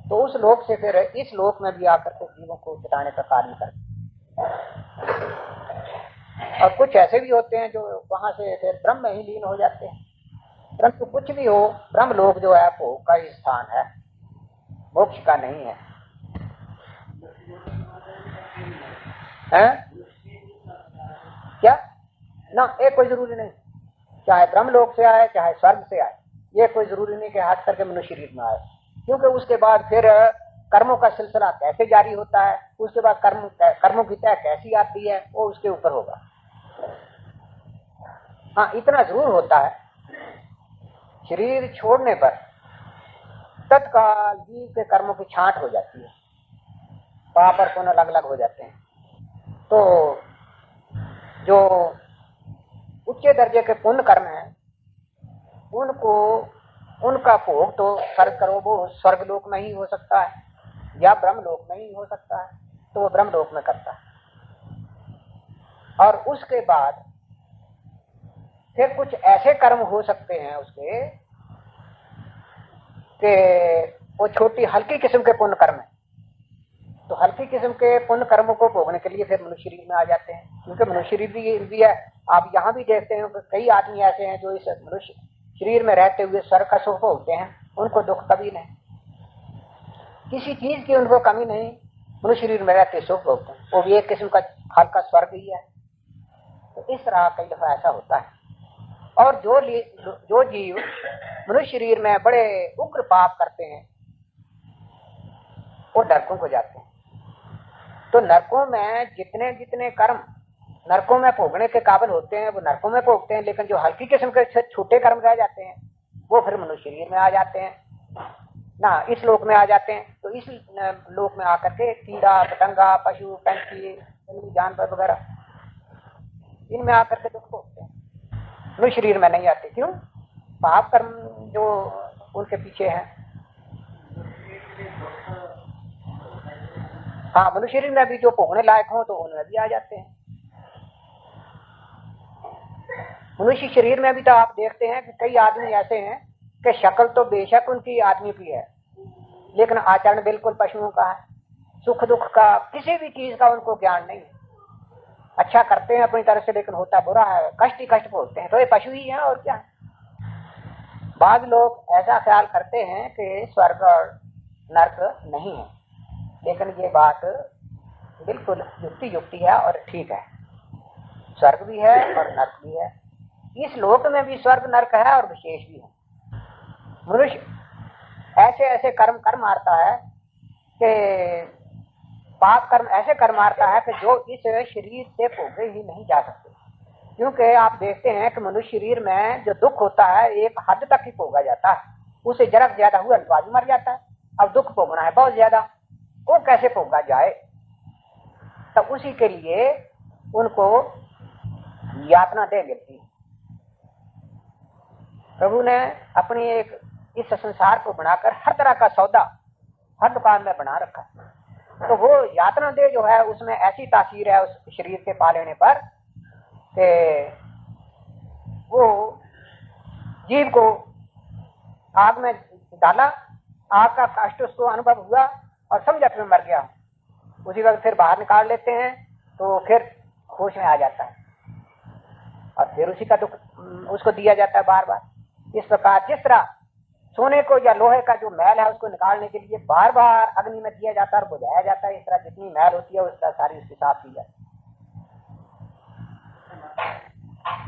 B: तो उस लोक से फिर इस लोक में भी आकर के जीवों को चटाने का कार्य करते हैं। और कुछ ऐसे भी होते हैं जो वहां से फिर ब्रह्म में ही लीन हो जाते हैं। परंतु कुछ भी हो, ब्रह्म लोक जो है भोग का ही स्थान है, मोक्ष का नहीं है। क्या ना, एक कोई जरूरी नहीं, चाहे ब्रह्म लोक से आए चाहे स्वर्ग से आए, ये कोई जरूरी नहीं कि हाथ करके मनुष्य शरीर में आए, क्योंकि उसके बाद फिर कर्मों का सिलसिला कैसे जारी होता है, उसके बाद कर्मों की तय कैसी आती है, वो उसके ऊपर होगा। हाँ, इतना जरूर होता है, शरीर छोड़ने पर तत्काल जीव के कर्मों की छांट हो जाती है, पाप और पुण्य अलग अलग हो जाते हैं। तो जो उच्च दर्जे के पुण्य कर्म हैं उनको, उनका भोग तो फर्ज करो वो स्वर्ग लोक में ही हो सकता है या ब्रह्म लोक में ही हो सकता है, तो वो ब्रह्म लोक में करता है। और उसके बाद फिर कुछ ऐसे कर्म हो सकते हैं उसके कि वो छोटी हल्की किस्म के पुण्य कर्म है, तो हल्की किस्म के पुण्य कर्मों को भोगने के लिए फिर मनुष्य शरीर में आ जाते हैं, क्योंकि मनुष्य शरीर भी है। आप यहाँ भी देखते हैं कई आदमी ऐसे हैं जो इस मनुष्य शरीर में रहते हुए स्वर्ग का सुख भोगते हैं, उनको दुख कभी नहीं, किसी चीज की उनको कमी नहीं, मनुष्य शरीर में रहते सुख भोगते हैं, वो भी एक किस्म का हल्का स्वर्ग ही है। तो इस तरह कई दफा ऐसा होता है। और जो जीव मनुष्य शरीर में बड़े उग्र पाप करते हैं वो नरकों को जाते हैं। तो नरकों में जितने जितने कर्म नरकों में भोगने के काबिल होते हैं वो नरकों में भोगते हैं, लेकिन जो हल्की किस्म के छोटे कर्म रह जाते हैं वो फिर मनुष्य शरीर में आ जाते हैं ना, इस लोक में आ जाते हैं। तो इस लोक में आकर के कीड़ा पतंगा पशु पंछी जानवर वगैरह इनमें आकर के दुख भोगते हैं, मनुष्य शरीर में नहीं आते। क्यों? पाप कर्म जो उनके पीछे है। हाँ, मनुष्य शरीर में भी जो भोगने लायक हो तो उनमें भी आ जाते हैं। मनुष्य शरीर में भी तो आप देखते हैं कि कई आदमी ऐसे हैं कि शक्ल तो बेशक उनकी आदमी की है, लेकिन आचरण बिल्कुल पशुओं का है। सुख दुख का किसी भी चीज का उनको ज्ञान नहीं है। अच्छा करते हैं अपनी तरफ से, लेकिन होता बुरा है, कष्ट ही कष्ट भोगते हैं, तो ये पशु ही है और क्या है। बाद लोग ऐसा ख्याल करते हैं कि स्वर्ग और नर्क नहीं है, लेकिन ये बात बिल्कुल युक्ति है और ठीक है। स्वर्ग भी है और नर्क भी है, इस लोक में भी स्वर्ग नर्क है और विशेष भी है। मनुष्य ऐसे ऐसे कर्म कर मारता है कि पाप कर्म ऐसे कर मारता है कि जो इस शरीर से भोगे ही नहीं जा सकते। क्योंकि आप देखते हैं कि मनुष्य शरीर में जो दुख होता है एक हद तक ही भोगा जाता है, उसे जरा ज्यादा हुआ तो मर जाता है। अब दुख भोगना है बहुत ज्यादा, वो कैसे भोगा जाए? तो उसी के लिए उनको यातना दे मिलती है। प्रभु ने अपनी एक इस संसार को बनाकर हर तरह का सौदा हर दुकान में बना रखा है। तो वो यातना देह जो है उसमें ऐसी तासीर है उस शरीर के पा लेने पर कि वो जीव को आग में डाला, आग का कष्ट उसको अनुभव हुआ और समझा कि मैं मर गया हूं। उसी वक्त फिर बाहर निकाल लेते हैं तो फिर होश में आ जाता है और फिर उसी का दुख उसको दिया जाता है बार बार। इस प्रकार जिस तरह सोने को या लोहे का जो मैल है उसको निकालने के लिए बार बार अग्नि में दिया जाता है और बुझाया जाता है, इस तरह जितनी मैल होती है उस तरह सारी उसकी साफ की जाती है।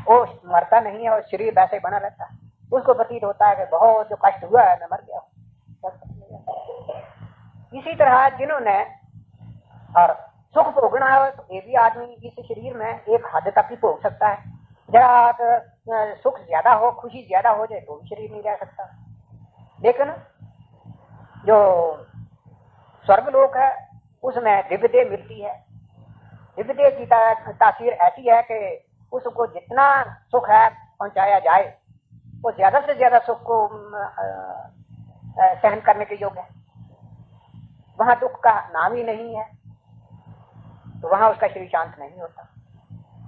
B: वो मरता नहीं है और शरीर वैसे बना रहता है। उसको प्रतीत होता है कि बहुत जो कष्ट हुआ है मैं मर गया हूँ। इसी तरह जिन्होंने और सुख भोगना है तो ये भी आदमी इस शरीर में एक हद तक ही भोग सकता है। जरा सुख ज्यादा हो, खुशी ज्यादा हो जाए तो भी शरीर नहीं रह सकता। लेकिन जो स्वर्गलोक है उसमें दिव्य देह मिलती है। दिव्य देह की तासीर ऐसी है कि उसको जितना सुख है पहुंचाया जाए वो ज्यादा से ज्यादा सुख को सहन करने के योग्य है। वहां दुख का नाम ही नहीं है तो वहां उसका शरीर शांत नहीं होता।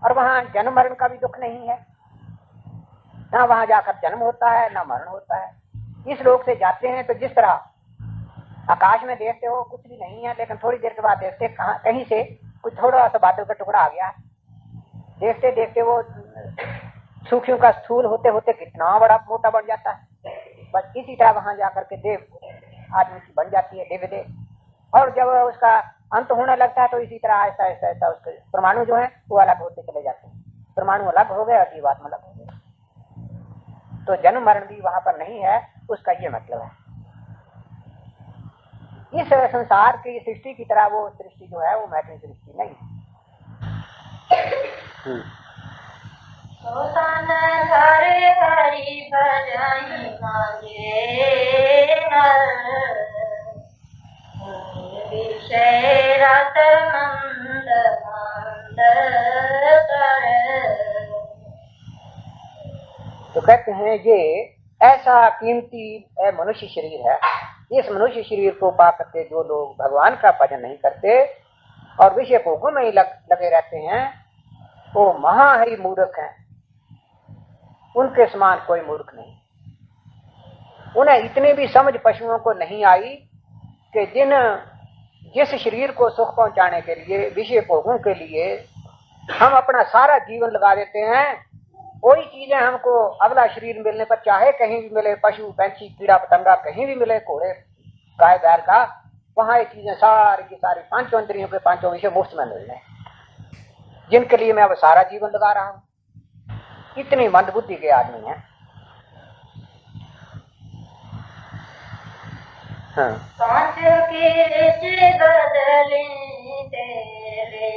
B: और वहां जन्म मरण का भी दुख नहीं है, ना वहां जाकर जन्म होता है ना मरण होता है। इस लोक से जाते हैं तो जिस तरह आकाश में देखते हो कुछ भी नहीं है, लेकिन थोड़ी देर के बाद देखते कहीं से कुछ थोड़ा सा बादल का टुकड़ा आ गया। देखते देखते वो सूक्ष्म का स्थूल होते होते कितना बड़ा मोटा बन जाता है। बस इसी तरह वहां जाकर के देव आदमी की बन जाती है दिव्य देह। और जब उसका अंत होने लगता है तो इसी तरह ऐसा ऐसा ऐसा उसके परमाणु जो है वो अलग होते चले जाते हैं। परमाणु अलग हो गए और जीवात्मा अलग हो गए। तो जन्म मरण भी वहां पर नहीं है, उसका ये मतलब है। इस संसार की सृष्टि की तरह वो सृष्टि जो है वो मैत्री सृष्टि नहीं है।
C: हरे हरि भजन मांगे विषय रत मंद मंद
B: तो कहते हैं ये ऐसा कीमती मनुष्य शरीर है। इस मनुष्य शरीर को पा करके जो लोग भगवान का भजन नहीं करते और विषय भोगों में ही लगे रहते हैं वो महा ही मूर्ख हैं। उनके समान कोई मूर्ख नहीं। उन्हें इतनी भी समझ पशुओं को नहीं आई कि जिस शरीर को सुख पहुंचाने के लिए विषय भोगों के लिए हम अपना सारा जीवन लगा देते हैं, कोई चीजें हमको अगला शरीर मिलने पर चाहे कहीं भी मिले, पशु पंछी कीड़ा पतंगा कहीं भी मिले, घोड़े गाय बैल का, वहां ये चीजें सारी की सारी पांचों इंद्रियों के पांचों विषय मुफ्त में मिल रहे, जिनके लिए मैं अब सारा जीवन लगा रहा हूं। इतनी मंदबुद्धि के आदमी हैं। हाँ।
C: पांच के बदले तेरे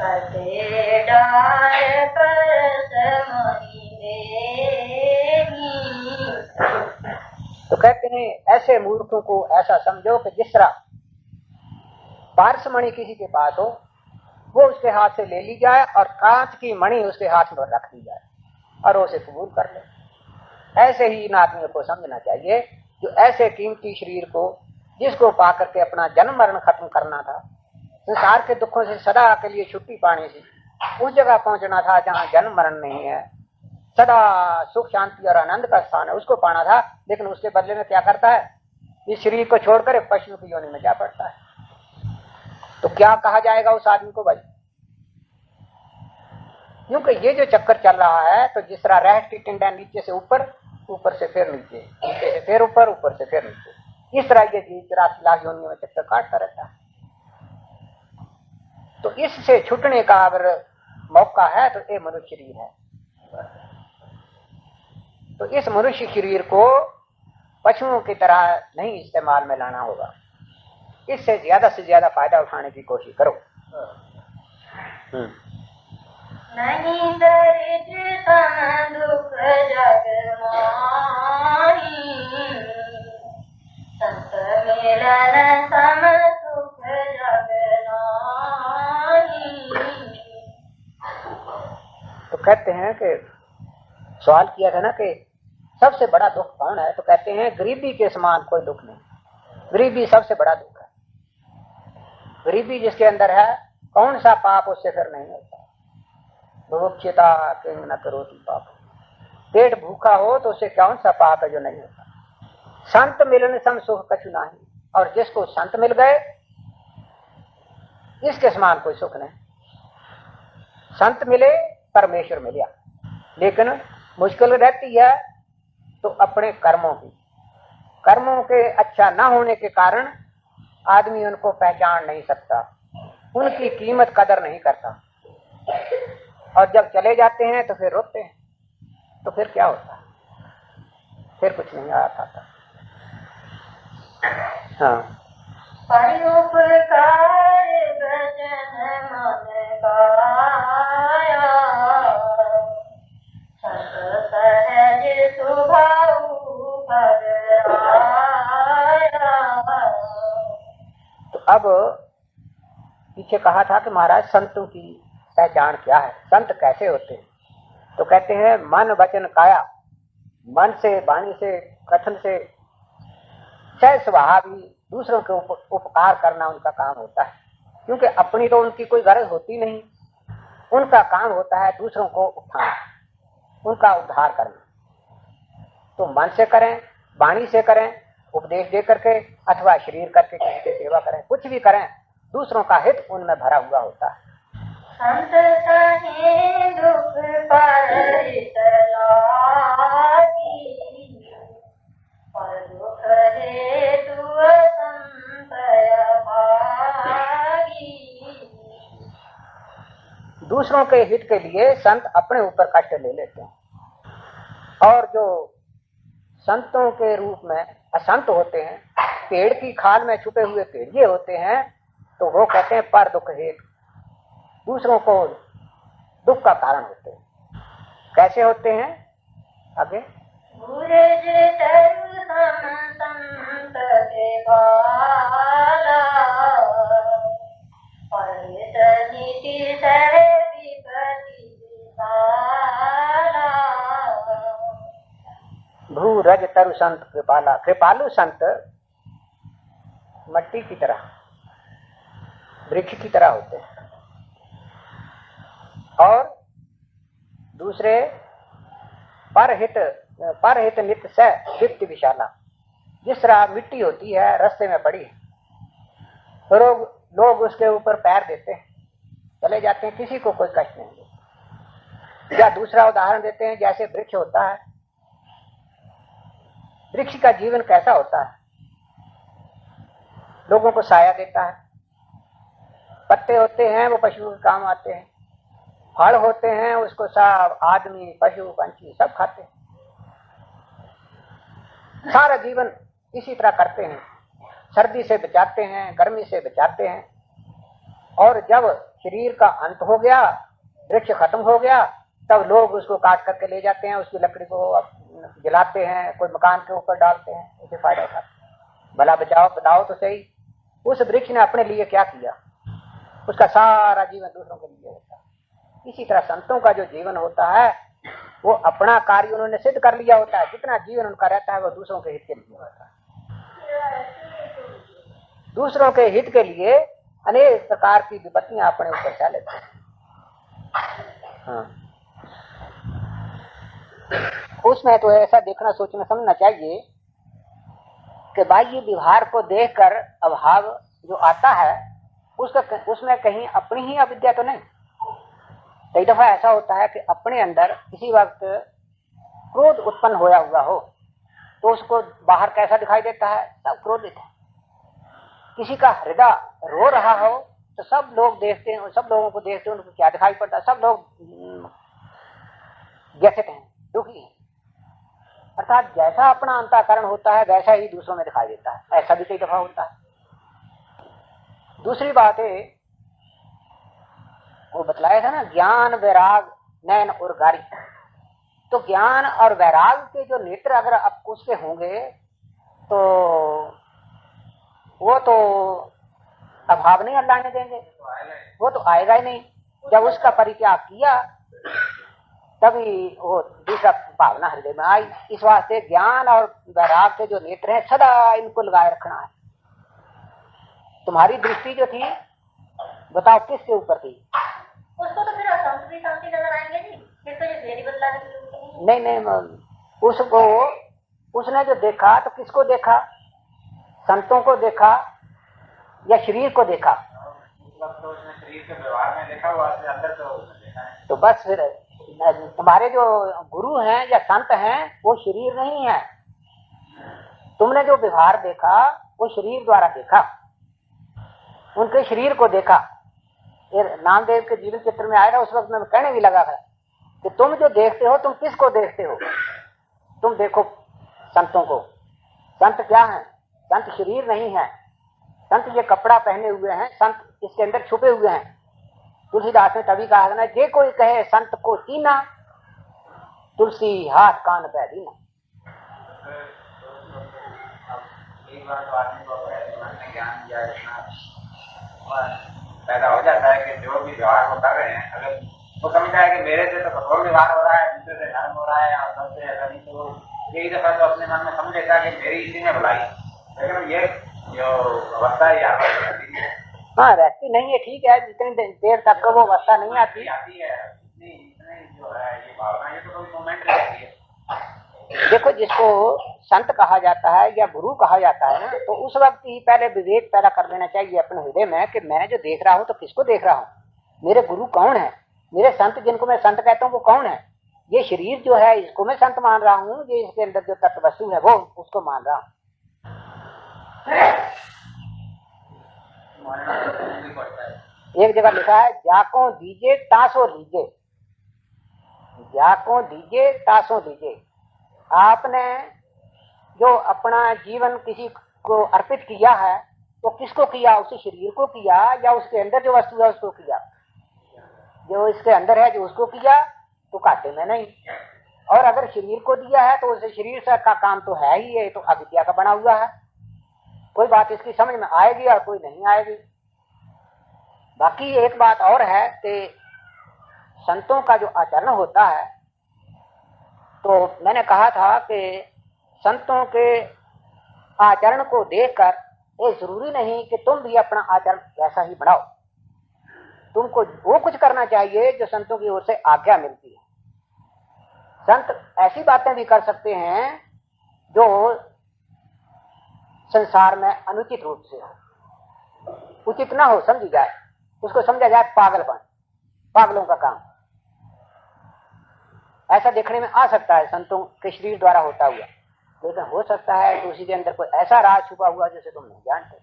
C: कटे डाल पर
B: तो कहते हैं ऐसे मूर्खों को ऐसा समझो कि जिस तरह पारस मणि किसी के पास हो वो उसके हाथ से ले ली जाए और कांच की मणि उसके हाथ में रख दी जाए और वो उसे कबूल कर ले। ऐसे ही इन आदमियों को समझना चाहिए जो ऐसे कीमती शरीर को जिसको पा करके अपना जन्म मरण खत्म करना था, संसार के दुखों से सदा के लिए छुट्टी पानी थी, उस जगह पहुंचना था जहां जन्म मरण नहीं है, सदा सुख शांति और आनंद का स्थान है, उसको पाना था। लेकिन उसके बदले में क्या करता है, इस शरीर को छोड़कर एक पशु की योनि में जा पड़ता है। तो क्या कहा जाएगा उस आदमी को भाई? क्योंकि ये जो चक्कर चल रहा है तो जिस तरह रेस्ट की टिंडा नीचे से ऊपर, ऊपर से फिर नीचे, नीचे से फिर ऊपर, ऊपर से फिर नीचे, इस तरह ये 84 लाख योनियों में चक्कर काटता रहता है। तो इससे छूटने का अगर मौका है तो ये मनुष्य शरीर है। तो इस मनुष्य शरीर को पशुओं की तरह नहीं इस्तेमाल में लाना होगा। इससे ज्यादा से ज्यादा फायदा उठाने की कोशिश करो।
C: नहीं दरिद्र सम दुख जग माही, संत मिलन सम सुख जग नाही।
B: तो कहते हैं कि सवाल किया था ना कि सबसे बड़ा दुख कौन है, तो कहते हैं गरीबी के समान कोई दुख नहीं। गरीबी सबसे बड़ा दुख है। गरीबी जिसके अंदर है, कौन सा पाप उससे फिर नहीं होता। बुभुक्षिता किंग न करोति पाप। पेट भूखा हो तो उससे कौन सा पाप है जो नहीं होता। संत मिलन सम सुख कछु नहीं, और जिसको संत मिल गए इसके समान कोई सुख नहीं। संत मिले परमेश्वर मिला, लेकिन मुश्किल रहती है तो अपने कर्मों के अच्छा ना होने के कारण आदमी उनको पहचान नहीं सकता, उनकी कीमत कदर नहीं करता, और जब चले जाते हैं तो फिर रोते हैं। तो फिर क्या होता, फिर कुछ नहीं आता था। हाँ,
C: परोपकार भजन मन गाया, संत सहज स्वभाव पद आया।
B: तो अब पीछे कहा था कि महाराज संतों की पहचान क्या है, संत कैसे होते हैं। तो कहते हैं मन वचन काया, मन से, वाणी से, कथन से, सह स्वभाव ही दूसरों के उपकार करना उनका काम होता है। क्योंकि अपनी तो उनकी कोई गरज होती नहीं, उनका काम होता है दूसरों को उठाना, उनका उद्धार करना। तो मन से करें, वाणी से करें, उपदेश दे करके अथवा शरीर करके किसी की सेवा करें, कुछ भी करें, दूसरों का हित उनमें भरा हुआ होता है।
C: संत सहे दुख परित लागी, और दुख हेतु संशय भागी।
B: दूसरों के हित के लिए संत अपने ऊपर कष्ट ले लेते हैं, और जो संतों के रूप में असंत होते हैं, पेड़ की खाल में छुपे हुए पेड़िए होते हैं, तो वो कहते हैं पर दुख हेतु, दूसरों को दुख का कारण होते हैं। कैसे होते हैं आगे,
C: सूरज तरु सम संत के बाला, परित नीति सह विपति विशाला।
B: भू रज तरु संत कृपाला, कृपालु संत मट्टी की तरह, वृक्ष की तरह होते हैं, और दूसरे परहित नित्य से दीप्ति विशाला। जिस तरह मिट्टी होती है रास्ते में पड़ी है, तो लोग उसके ऊपर पैर देते हैं, चले जाते हैं, किसी को कोई कष्ट नहीं होता। या दूसरा उदाहरण देते हैं, जैसे वृक्ष होता है, वृक्ष का जीवन कैसा होता है, लोगों को साया देता है, पत्ते होते हैं वो पशुओं के काम आते हैं, फल होते हैं उसको सब आदमी, पशु, पंछी सब खाते हैं। सारा जीवन इसी तरह करते हैं, सर्दी से बचाते हैं, गर्मी से बचाते हैं, और जब शरीर का अंत हो गया, वृक्ष खत्म हो गया, तब लोग उसको काट करके ले जाते हैं, उसकी लकड़ी को जलाते हैं, कोई मकान के ऊपर डालते हैं, उसे फायदा उठाते हैं। भला बताओ तो सही, उस वृक्ष ने अपने लिए क्या किया, उसका सारा जीवन दूसरों के लिए होता है। इसी तरह संतों का जो जीवन होता है वो अपना कार्य उन्होंने सिद्ध कर लिया होता है, जितना जीवन उनका रहता है वो दूसरों के हित के लिए होता है। दूसरों के हित के लिए अनेक प्रकार की विपत्तियां अपने ऊपर सह लेते हैं। हाँ, उसमें तो ऐसा देखना, सोचना, समझना चाहिए कि बाह्य व्यवहार को देखकर अभाव जो आता है उसमें कहीं अपनी ही अविद्या तो नहीं। कई दफा ऐसा होता है कि अपने अंदर किसी वक्त क्रोध उत्पन्न होया हुआ हो तो उसको बाहर कैसा दिखाई देता है, सब क्रोधित है। किसी का हृदय रो रहा हो तो सब लोग देखते हैं, सब लोगों को देखते हैं, उनको क्या दिखाई पड़ता है, सब लोग व्यथित हैं, दुखी हैं। अर्थात जैसा अपना अंतःकरण होता है वैसा ही दूसरों में दिखाई देता है, ऐसा भी कई दफा होता है। दूसरी बात है, वो बतलाया था ना, ज्ञान वैराग नैन और गारी। तो ज्ञान और वैराग के जो नेत्र अगर अब उसके होंगे तो वो तो अभाव नहीं अल्लाह ने देंगे, वो तो आएगा ही नहीं। जब उसका परित्याग किया तभी वो दूसरा भावना हृदय में आई। इस वास्ते ज्ञान और वैराग के जो नेत्र है सदा इनको लगाए रखना है, तुम्हारी दृष्टि जो थी बताओ किसके ऊपर थी?
C: उसको तो फिर संत भी शांति नजर आएंगे नहीं, फिर तो ये देरी बदलाने की जरूरत
B: नहीं नहीं, उसको उसने जो देखा तो किसको देखा? संतों को देखा या शरीर को देखा?
D: तो उसने शरीर के व्यवहार में देखा, वो अंदर तो उसने देखा है।
B: तो बस फिर तुम्हारे जो गुरु हैं या संत हैं वो शरीर नहीं है। तुमने जो व्यवहार देखा वो शरीर द्वारा देखा, उनके शरीर को देखा। ये नामदेव के जीवन चित्र में आएगा, उस वक्त में कहने भी लगा था कि तुम जो देखते हो तुम किसको देखते हो? तुम देखो संतों को। संत क्या है? संत शरीर नहीं है। संत ये कपड़ा पहने हुए हैं, संत इसके अंदर छुपे हुए हैं। तुलसीदास ने तभी कहा ना, जे कोई कहे संत को तीना, तुलसी हाथ कान पे दीना।
D: एक बार तो आदमी को अपने मन में ज्ञान या इतना पैदा हो जाता है कि जो भी व्यवहार वो कर रहे हैं, अगर वो समझता है कि मेरे से तो कठोर व्यवहार हो रहा है, दूसरे से नरम हो रहा है और सबसे ऐसा नहीं, तो एक दफा तो अपने मन में समझ लेता है कि मेरी इसी में भलाई। लेकिन ये जो अवस्था है यहाँ पर
B: हाँ रहती नहीं है, ठीक है, जितनी देर तक वो अवस्था नहीं आती
D: है, इतने जो है ये भावना, ये तो कोई मोमेंट रहती है।
B: देखो, जिसको संत कहा जाता है या गुरु कहा जाता है ना, तो उस वक्त ही पहले विवेक पैदा कर लेना चाहिए अपने हृदय में कि मैं जो देख रहा हूँ तो किसको देख रहा हूँ? मेरे गुरु कौन है? मेरे संत जिनको मैं संत कहता हूँ वो कौन है? ये शरीर जो है इसको मैं संत मान रहा हूँ, ये इसके अंदर जो तत्व वस्तु है वो उसको मान रहा हूँ। एक जगह लिखा है, जाको दीजे तासो लीजे, जाको दीजे तासो दीजे। आपने जो अपना जीवन किसी को अर्पित किया है तो किसको किया? उस शरीर को किया या उसके अंदर जो वस्तु है उसको किया? जो इसके अंदर है जो उसको किया, तो काटे में नहीं। और अगर शरीर को दिया है तो उस शरीर से का काम तो है ही, है तो अविद्या का बना हुआ है। कोई बात इसकी समझ में आएगी और कोई नहीं आएगी। बाकी एक बात और है कि संतों का जो आचरण होता है, तो मैंने कहा था कि संतों के आचरण को देखकर ये जरूरी नहीं कि तुम भी अपना आचरण वैसा ही बनाओ। तुमको वो कुछ करना चाहिए जो संतों की ओर से आज्ञा मिलती है। संत ऐसी बातें भी कर सकते हैं जो संसार में अनुचित रूप से हो, उचित ना हो, समझी जाए, उसको समझा जाए पागलपन, पागलों का काम। ऐसा देखने में आ सकता है संतों के शरीर द्वारा होता हुआ, लेकिन हो सकता है कि उसी के अंदर कोई ऐसा राज छुपा हुआ जिसे तुम नहीं जानते।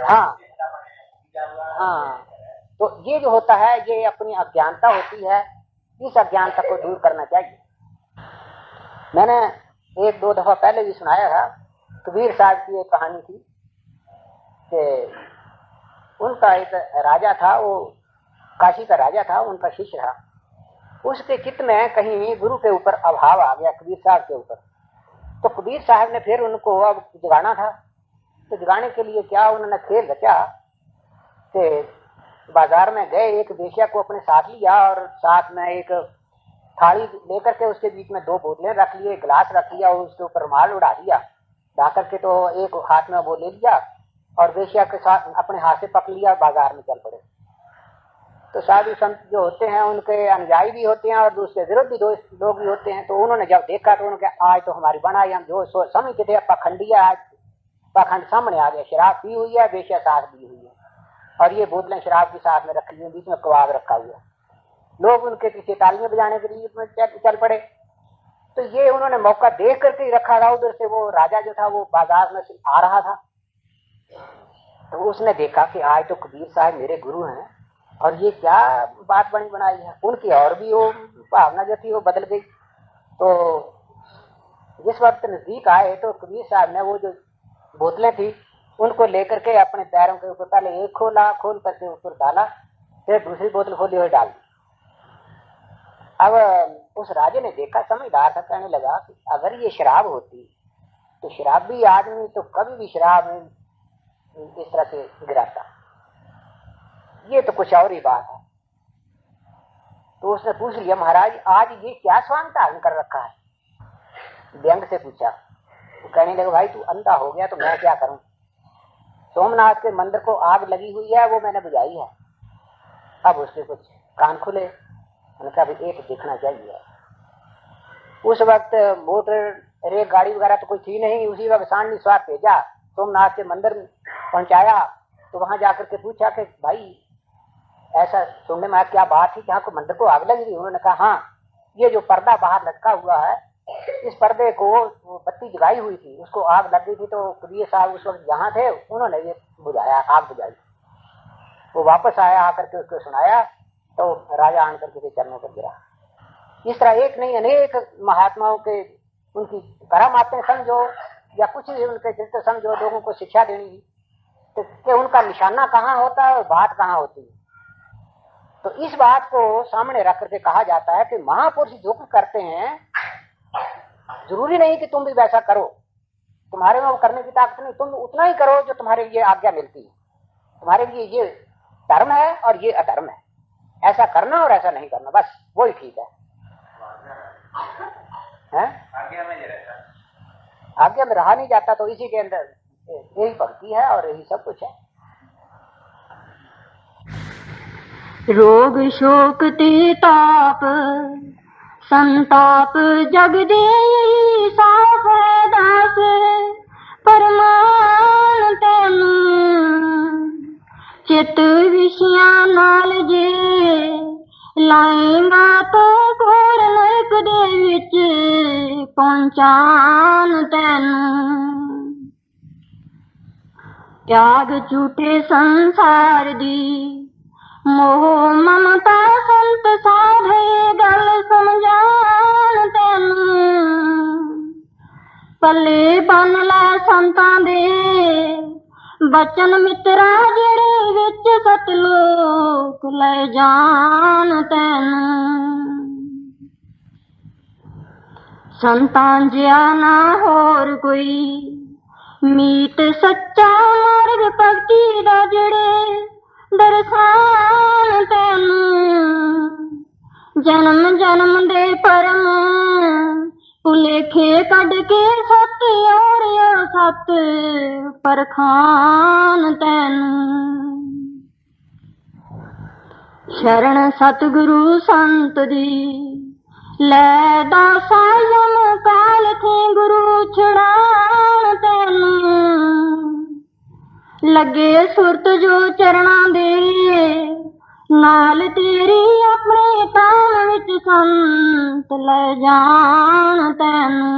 B: हाँ हाँ, तो ये जो होता है ये अपनी अज्ञानता होती है, इस अज्ञानता को दूर करना चाहिए। मैंने एक दो दफा पहले भी सुनाया था, कबीर साहब की एक कहानी थी कि उनका एक राजा था, वो काशी का राजा था, उनका शिष्य था। उसके चित्त में कहीं गुरु के ऊपर अभाव आ गया, कबीर साहब के ऊपर। तो कबीर साहब ने फिर उनको अब जगाना था, तो जगाने के लिए क्या उन्होंने खेल रचा कि बाजार में गए, एक वेश्या को अपने साथ लिया और साथ में एक थाली लेकर के उसके बीच में दो बोतलें रख लिए, गिलास रख लिया और उसके ऊपर रुमाल उड़ा दिया। ला करके तो एक हाथ में वो ले लिया और वेश्या के साथ अपने हाथ से पकड़ लिया, बाजार में चल पड़े। तो साधु संत जो होते हैं उनके अनुयायी भी होते हैं और दूसरे विरोधी लोग भी होते हैं। तो उन्होंने जब देखा तो उन्होंने कहा, आज तो हमारी बनाई, हम जो समझते थे पाखंडिया, आज पाखंड सामने आ गया। शराब पी हुई है, वेश्या साथ पी हुई है और ये बोतलें शराब के साथ में रखी हुई, बीच में कबाब रखा हुआ। लोग उनके पीछे तालियां बजाने के लिए चल पड़े। तो ये उन्होंने मौका देख करके ही रखा था। उधर से वो राजा जो था वो बाजार में से आ रहा था, तो उसने देखा कि आज तो कबीर साहब मेरे गुरु हैं और ये क्या बात बनी बनाई है। उनकी और भी वो भावना जो थी वो बदल गई। तो जिस वक्त नजदीक आए तो कबीर साहब ने वो जो बोतलें थी उनको लेकर के अपने पैरों के ऊपर पहले एक खोला, खोल करके ऊपर डाला, फिर दूसरी बोतल खोली और डाल दी। अब उस राजे ने देखा, समझदार था, कहने लगा कि अगर ये शराब होती तो शराब भी आदमी तो कभी भी शराब इस तरह से गिराता, ये तो कुछ और ही बात है। तो उसने पूछ लिया, महाराज आज ये क्या स्वांग धारण कर रखा है? व्यंग से पूछा। वो कहने लगे भाई तू अंधा हो गया तो मैं क्या करूं, सोमनाथ के मंदिर को आग लगी हुई है, वो मैंने बुझाई है। अब उसके कुछ कान खुले, मैंने कहा भाई एक देखना चाहिए। उस वक्त मोटर रेल गाड़ी वगैरह तो कोई थी नहीं, उसी वक्त सांड स्वार भेजा, सोमनाथ के मंदिर पहुंचाया। तो वहां जाकर के पूछा कि भाई ऐसा सुनने में क्या बात थी, यहाँ को मंदिर को आग लगी थी? उन्होंने कहा हाँ, ये जो पर्दा बाहर लटका हुआ है, इस पर्दे को बत्ती जगाई हुई थी, उसको आग लग गई थी, तो कुलिये साहब उस वक्त यहाँ थे, उन्होंने ये बुझाया, आग बुझाई। वो वापस आया, आकर के उसको सुनाया, तो राजा आन करके चरणों पर गिरा। इस तरह एक नहीं अनेक महात्माओं के उनकी करामातें समझो या कुछ भी उनके चरित्र समझो, लोगों को शिक्षा देनी तो कि उनका निशाना कहाँ होता है और बात कहाँ होती है। तो इस बात को सामने रख करके कहा जाता है कि महापुरुष जो कुछ करते हैं जरूरी नहीं कि तुम भी वैसा करो, तुम्हारे में वो करने की ताकत नहीं, तुम उतना ही करो जो तुम्हारे लिए आज्ञा मिलती है। तुम्हारे लिए ये धर्म है और ये अधर्म है, ऐसा करना और ऐसा नहीं करना, बस वही ठीक है। आज्ञा में रहा नहीं जाता, तो इसी के अंदर यही भक्ति है और यही सब कुछ है।
E: रोग शोक ते ताप संताप जग दे साफ है दास परमान तैनू चित विषयां नाल जे लाएगा तो घोर नरक दे विच पहुंचान तैनू त्याग झूठे संसार दी मोह ममता संत साधे गल समझान तैनू पल्ले बन लै संतां दे बचन मित्रा जेड़े विच सतलोक ले जान तैनू संतां जिया ना होर कोई मीत सच्चा मार्ग भगती दा जेड़े दरसान तैनू जन्म जन्म दे परम भुलेखे कढ के सत और सत परखान तैनू शरण सतगुरु संत दी लै दासा यम काल थे गुरु छड़ान तैनू लगे सुरत जो चरणा दे नाल तेरी अपने ताम विच संत ले जान तैनू